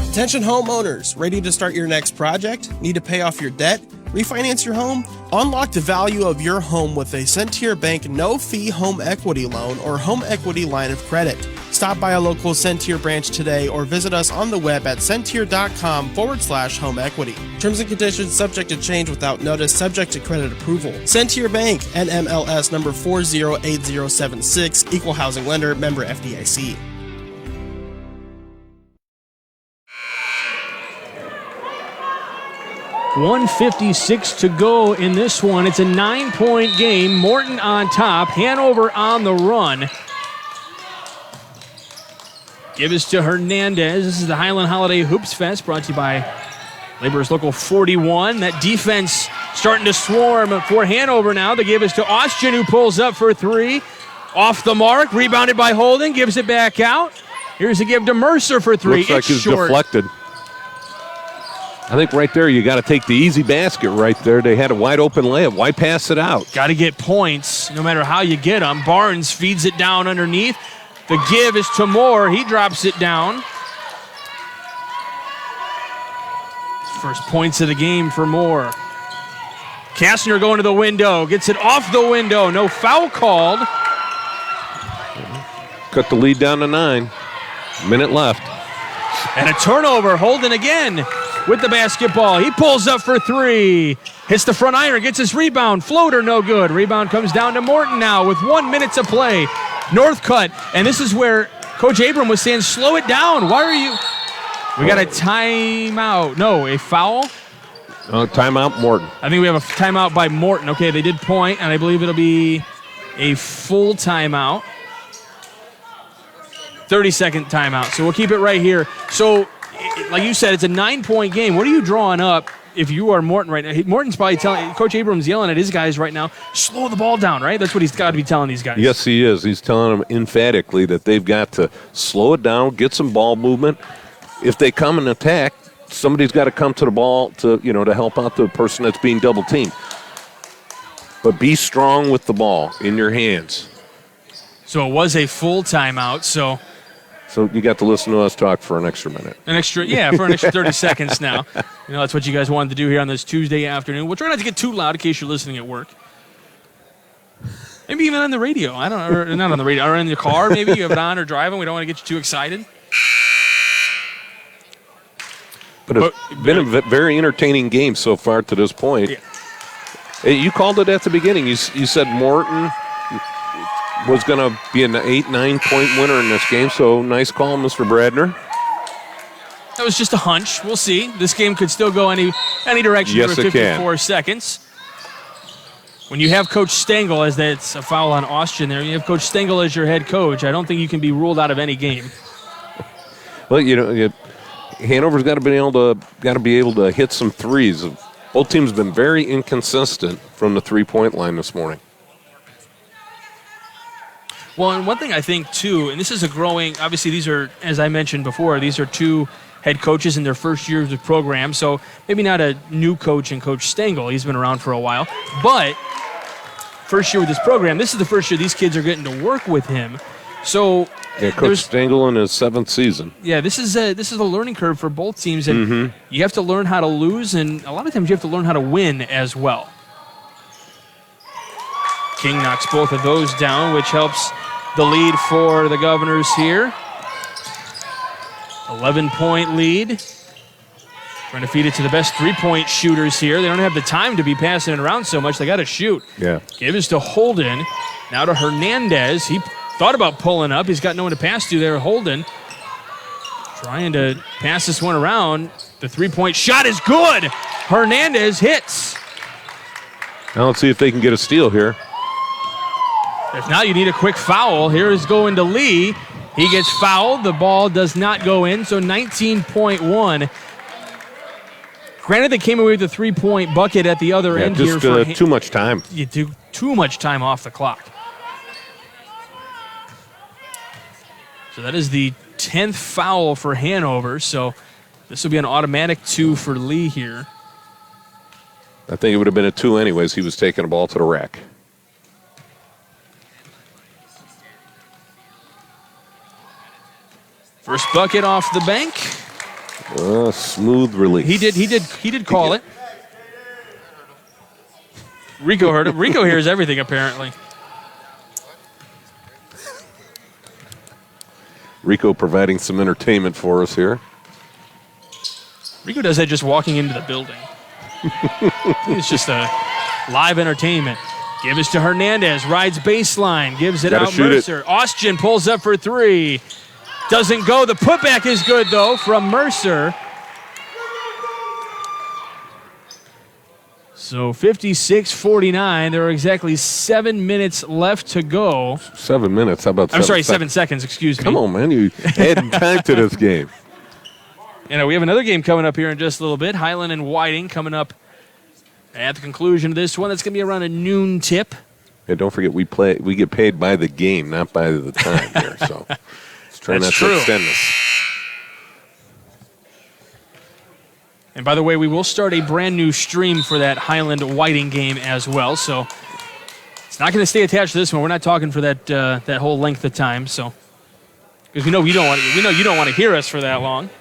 Speaker 17: Attention homeowners, ready to start your next project? Need to pay off your debt? Refinance your home? Unlock the value of your home with a Centier Bank no-fee home equity loan or home equity line of credit. Stop by a local Centier branch today or visit us on the web at centier.com/home equity. Terms and conditions subject to change without notice, subject to credit approval. Centier Bank, NMLS number 408076, Equal Housing Lender, member FDIC.
Speaker 1: 1:56 to go in this one. It's a 9-point game. Morton on top. Hanover on the run. Give us to Hernandez. This is the Highland Holiday Hoopfest brought to you by Laborers Local 41. That defense starting to swarm for Hanover now. They give us to Austin, who pulls up for three. Off the mark. Rebounded by Holden. Gives it back out. Here's a give to Mercer for three.
Speaker 2: Looks like
Speaker 1: it's
Speaker 2: he's
Speaker 1: short.
Speaker 2: deflected. I think right there you got to take the easy basket right there. They had a wide open layup. Why pass it out?
Speaker 1: Got to get points no matter how you get them. Barnes feeds it down underneath. The give is to Moore. He drops it down. First points of the game for Moore. Kastner going to the window. Gets it off the window. No foul called.
Speaker 2: Cut the lead down to 9. Minute left.
Speaker 1: And a turnover. Holden again with the basketball. He pulls up for three. Hits the front iron. Gets his rebound. Floater no good. Rebound comes down to Morton now with 1 minute to play. Northcutt. And this is where Coach Abram was saying, slow it down. Why are you... We got a timeout. No, a foul.
Speaker 2: Timeout, Morton.
Speaker 1: I think we have a timeout by Morton. Okay, they did point, and I believe it'll be a full timeout. 30-second timeout. So we'll keep it right here. So, like you said, it's a 9-point game. What are you drawing up if you are Morton right now? Morton's probably telling, Coach Abrams yelling at his guys right now, slow the ball down, right? That's what he's got to be telling these guys.
Speaker 2: Yes, he is. He's telling them emphatically that they've got to slow it down, get some ball movement. If they come and attack, somebody's got to come to the ball to help out the person that's being double teamed. But be strong with the ball in your hands.
Speaker 1: So it was a full timeout, so
Speaker 2: you got to listen to us talk for an extra minute.
Speaker 1: For an extra 30 seconds now. That's what you guys wanted to do here on this Tuesday afternoon. We'll try not to get too loud in case you're listening at work. Maybe even on the radio. I don't know, or not on the radio, or in your car maybe. You have it on or driving. We don't want to get you too excited.
Speaker 2: But it's been a very entertaining game so far to this point.
Speaker 1: Yeah.
Speaker 2: Hey, you called it at the beginning. You said Morton was going to be an 8-9 point winner in this game, so nice call, Mr. Bradner.
Speaker 1: That was just a hunch. We'll see. This game could still go any direction
Speaker 2: yes,
Speaker 1: for 54 seconds. When you have Coach Stengel, as that's a foul on Austin there, you have Coach Stengel as your head coach, I don't think you can be ruled out of any game.
Speaker 2: Well, Hanover's got to be able to hit some threes. Both teams have been very inconsistent from the three-point line this morning.
Speaker 1: Well, and one thing I think, too, and this is obviously these are, as I mentioned before, these are two head coaches in their first years of the program, so maybe not a new coach in Coach Stengel. He's been around for a while. But first year with this program, this is the first year these kids are getting to work with him. So
Speaker 2: Coach Stengel in his 7th season.
Speaker 1: Yeah, this is a learning curve for both teams, and you have to learn how to lose, and a lot of times you have to learn how to win as well. King knocks both of those down, which helps the lead for the Governors here. 11-point lead. Trying to feed it to the best three-point shooters here. They don't have the time to be passing it around so much. They got to shoot.
Speaker 2: Yeah.
Speaker 1: Give us to Holden. Now to Hernandez. He thought about pulling up. He's got no one to pass to there. Holden trying to pass this one around. The three-point shot is good. Hernandez hits.
Speaker 2: Now let's see if they can get a steal here.
Speaker 1: If not, you need a quick foul. Here is going to Lee. He gets fouled. The ball does not go in, so 19.1. Granted, they came away with a three-point bucket at the other end
Speaker 2: just,
Speaker 1: here.
Speaker 2: Too much time.
Speaker 1: You do too much time off the clock. So that is the 10th foul for Hanover, so this will be an automatic 2 for Lee here.
Speaker 2: I think it would have been a 2 anyways. He was taking the ball to the rack.
Speaker 1: First bucket off the bank.
Speaker 2: Smooth release.
Speaker 1: He did call it. Rico heard it. Rico hears everything apparently.
Speaker 2: Rico providing some entertainment for us here.
Speaker 1: Rico does that just walking into the building. It's just a live entertainment. Give us to Hernandez. Rides baseline. Gives it out Mercer. Austin pulls up for 3. Doesn't go. The putback is good, though, from Mercer. So 56-49. There are exactly 7 minutes left to go.
Speaker 2: 7 minutes? How about
Speaker 1: 7 seconds, excuse me.
Speaker 2: Come on, man. You adding time to this game.
Speaker 1: We have another game coming up here in just a little bit. Highland and Whiting coming up at the conclusion of this one. That's going to be around a noon tip.
Speaker 2: Yeah, don't forget we get paid by the game, not by the time here. So let's try not to extend this.
Speaker 1: And by the way, we will start a brand new stream for that Highland Whiting game as well. So it's not going to stay attached to this one. We're not talking for that whole length of time. So because we know you don't want to hear us for that long.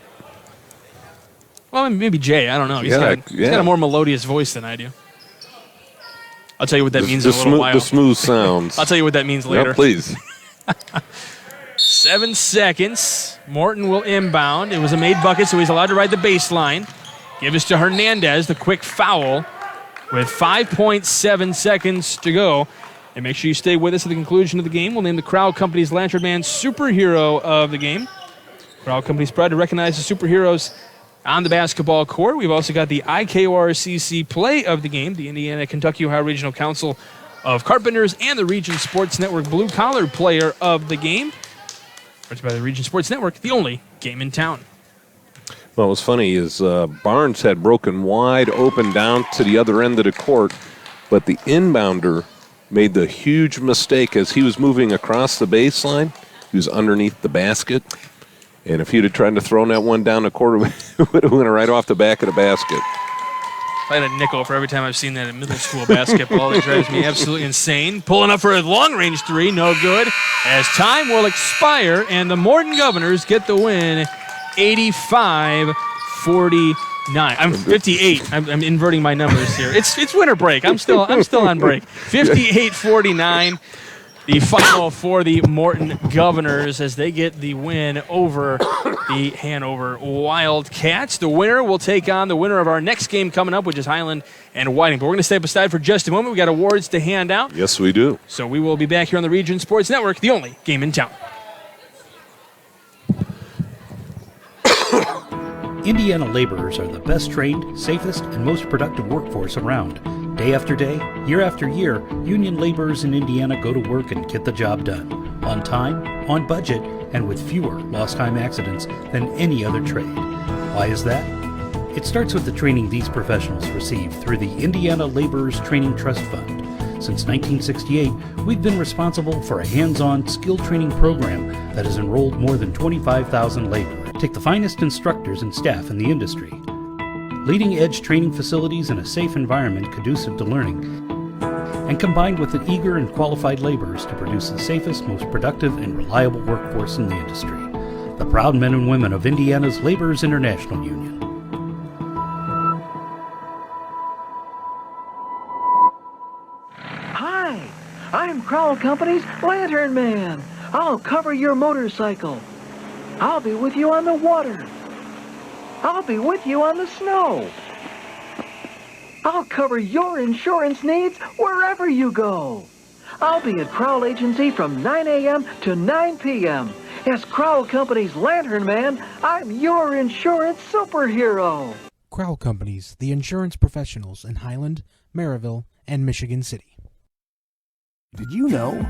Speaker 1: Well, maybe Jay. I don't know. He's got a more melodious voice than I do. I'll tell you what that means in a little while.
Speaker 2: The smooth sounds.
Speaker 1: I'll tell you what that means later.
Speaker 2: Yeah, please.
Speaker 1: 7 seconds. Morton will inbound. It was a made bucket, so he's allowed to ride the baseline. Give us to Hernandez, the quick foul, with 5.7 seconds to go. And make sure you stay with us at the conclusion of the game. We'll name the Crowd Company's Lantern Man Superhero of the game. Crowd Company's proud to recognize the superheroes on the basketball court. We've also got the IKORCC Play of the game, the Indiana-Kentucky Ohio Regional Council of Carpenters, and the Region Sports Network Blue Collar Player of the game. Brought to you by the Region Sports Network, the only game in town.
Speaker 2: Well, what's funny is Barnes had broken wide open down to the other end of the court, but the inbounder made the huge mistake as he was moving across the baseline. He was underneath the basket, and if he'd have tried to throw that one down the court, it would have went right off the back of the basket.
Speaker 1: I had a nickel for every time I've seen that in middle school basketball. It drives me absolutely insane. Pulling up for a long-range three, no good, as time will expire, and the Morton Governors get the win, 85-49. I'm 58. I'm inverting my numbers here. It's winter break. I'm still on break. 58-49. The final for the Morton Governors as they get the win over the Hanover Wildcats. The winner will take on the winner of our next game coming up, which is Highland and Whiting. But we're going to step aside for just a moment. We've got awards to hand out.
Speaker 2: Yes, we do.
Speaker 1: So we will be back here on the Region Sports Network, the only game in town.
Speaker 3: Indiana laborers are the best trained, safest, and most productive workforce around. Day after day, year after year, union laborers in Indiana go to work and get the job done. On time, on budget, and with fewer lost time accidents than any other trade. Why is that? It starts with the training these professionals receive through the Indiana Laborers Training Trust Fund. Since 1968, we've been responsible for a hands-on skill training program that has enrolled more than 25,000 laborers. Take the finest instructors and staff in the industry. Leading-edge training facilities in a safe environment conducive to learning, and combined with the eager and qualified laborers to produce the safest, most productive, and reliable workforce in the industry. The proud men and women of Indiana's Laborers International Union.
Speaker 4: Hi, I'm Crowd Company's Lantern Man. I'll cover your motorcycle. I'll be with you on the water. I'll be with you on the snow. I'll cover your insurance needs wherever you go. I'll be at Crowd Agency from 9 a.m. to 9 p.m. As Crowd Company's Lantern Man, I'm your insurance superhero.
Speaker 5: Crowd Companies, the insurance professionals in Highland, Maryville, and Michigan City.
Speaker 6: Did you know?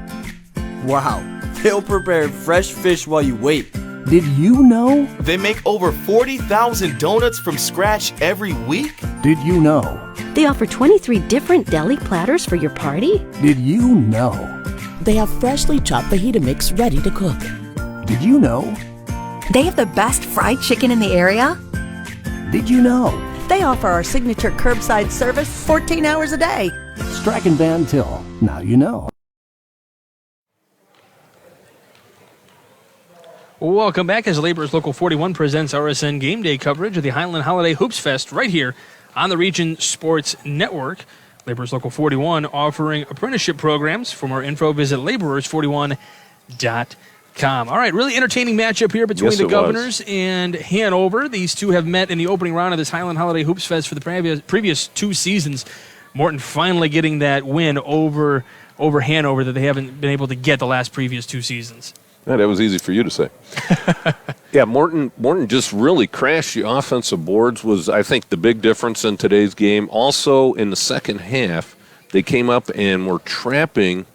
Speaker 6: Wow, they'll prepare fresh fish while you wait. Did you know?
Speaker 7: They make over 40,000 donuts from scratch every week?
Speaker 6: Did you know?
Speaker 8: They offer 23 different deli platters for your party?
Speaker 6: Did you know?
Speaker 15: They have freshly chopped fajita mix ready to cook.
Speaker 6: Did you know?
Speaker 10: They have the best fried chicken in the area?
Speaker 6: Did you know?
Speaker 9: They offer our signature curbside service 14 hours a day.
Speaker 6: Strack and Van Til. Now you know.
Speaker 1: Welcome back as Laborers Local 41 presents RSN Game Day coverage of the Highland Holiday Hoopfest right here on the Region Sports Network. Laborers Local 41 offering apprenticeship programs. For more info, visit laborers41.com. All right, really entertaining matchup here between the Governors and Hanover. These two have met in the opening round of this Highland Holiday Hoopfest for the previous 2 seasons. Morton finally getting that win over Hanover that they haven't been able to get the previous 2 seasons.
Speaker 2: Yeah, that was easy for you to say. Yeah, Morton just really crashed the offensive boards was, I think, the big difference in today's game. Also, in the second half, they came up and were trapping.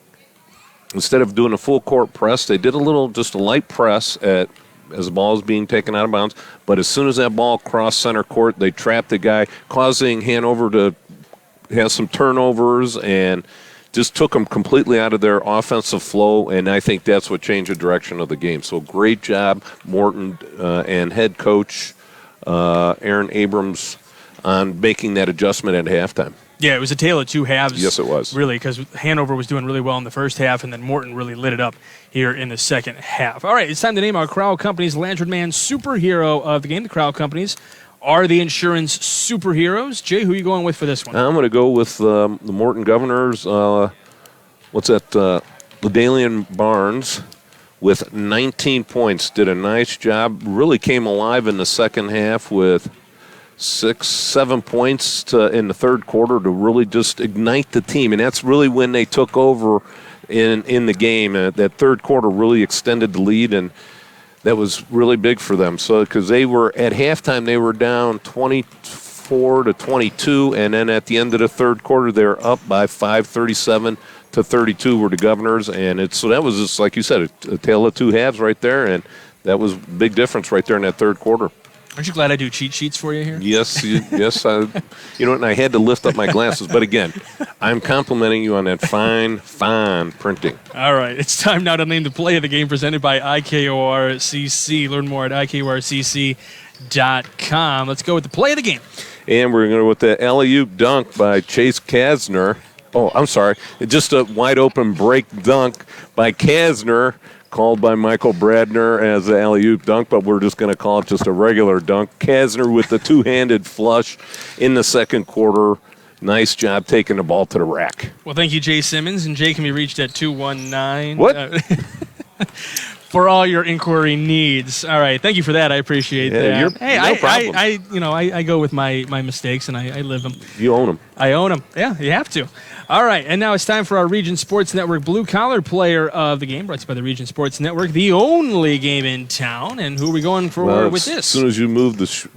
Speaker 2: Instead of doing a full court press, they did just a light press as the ball was being taken out of bounds. But as soon as that ball crossed center court, they trapped the guy, causing Hanover to have some turnovers and just took them completely out of their offensive flow, and I think that's what changed the direction of the game. So great job, Morton and head coach Aaron Abrams on making that adjustment at halftime.
Speaker 1: Yeah, it was a tale of two halves.
Speaker 2: Yes, it was.
Speaker 1: Really, because Hanover was doing really well in the first half, and then Morton really lit it up here in the second half. All right, it's time to name our Crowell Companies Lantern Man superhero of the game. The Crowell Companies are the insurance superheroes. Jay, who are you going with for this one?
Speaker 2: I'm going to go with the Morton Governors. LaDalian Barnes with 19 points. Did a nice job. Really came alive in the second half with 6-7 points in the third quarter to really just ignite the team. And that's really when they took over in the game. That third quarter really extended the lead, and that was really big for them. So because they were at halftime, they were down 24-22, and then at the end of the third quarter, they were up by 5, 37-32 were the Governors, and so that was just like you said, a tale of two halves right there, and that was a big difference right there in that third quarter.
Speaker 1: Aren't you glad I do cheat sheets for you here?
Speaker 2: Yes, yes. And I had to lift up my glasses. But again, I'm complimenting you on that fine printing.
Speaker 1: All right, it's time now to name the play of the game presented by IKORCC. Learn more at IKORCC.com. Let's go with the play of the game.
Speaker 2: And we're going to go with the alley-oop dunk by Chase Kasner. Oh, I'm sorry. Just a wide-open break dunk by Kasner, called by Michael Bradner as an alley-oop dunk, but we're just going to call it just a regular dunk. Kasner with the two-handed flush in the second quarter. Nice job taking the ball to the rack.
Speaker 1: Well, thank you, Jay Simmons. And Jay can be reached at 219.
Speaker 2: What?
Speaker 1: For all your inquiry needs. All right, thank you for that. I appreciate that.
Speaker 2: No problem.
Speaker 1: I go with my mistakes and I live them.
Speaker 2: You own them.
Speaker 1: I own them. Yeah, you have to. All right, and now it's time for our Region Sports Network Blue Collar Player of the Game, brought to you by the Region Sports Network, the only game in town. And who are we going for with this?
Speaker 2: As soon as you move this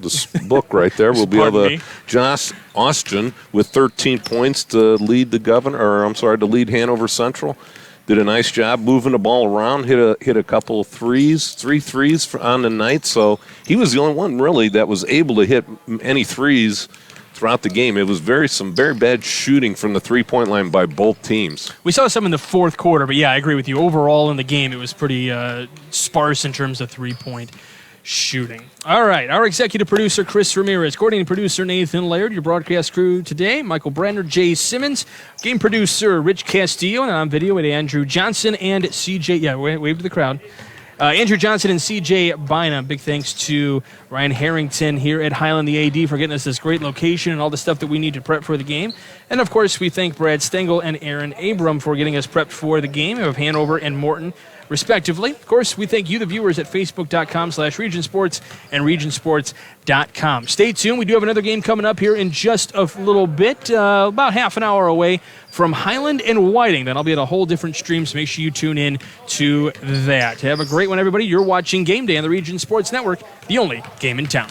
Speaker 2: book right there, we'll be able to Josh Austin with 13 points to lead to lead Hanover Central. Did a nice job moving the ball around, hit a couple of three threes on the night. So he was the only one really that was able to hit any threes throughout the game. It was some very bad shooting from the three-point line by both teams.
Speaker 1: We saw some in the fourth quarter, but yeah, I agree with you. Overall in the game, it was pretty sparse in terms of three-point shooting. All right, our executive producer, Chris Ramirez, coordinating producer, Nathan Laird, your broadcast crew today, Michael Brandner, Jay Simmons, game producer, Rich Castillo, and on video with Andrew Johnson and CJ. Yeah, wave to the crowd. Andrew Johnson and CJ Bynum. Big thanks to Ryan Harrington here at Highland, the AD, for getting us this great location and all the stuff that we need to prep for the game. And, of course, we thank Brad Stengel and Aaron Abram for getting us prepped for the game of Hanover and Morton, respectively. Of course, we thank you, the viewers, at Facebook.com/RegionSports and RegionSports.com. Stay tuned. We do have another game coming up here in just a little bit, about half an hour away from Highland and Whiting. Then I'll be at a whole different stream, so make sure you tune in to that. Have a great one, everybody. You're watching Game Day on the Region Sports Network, the only game in town.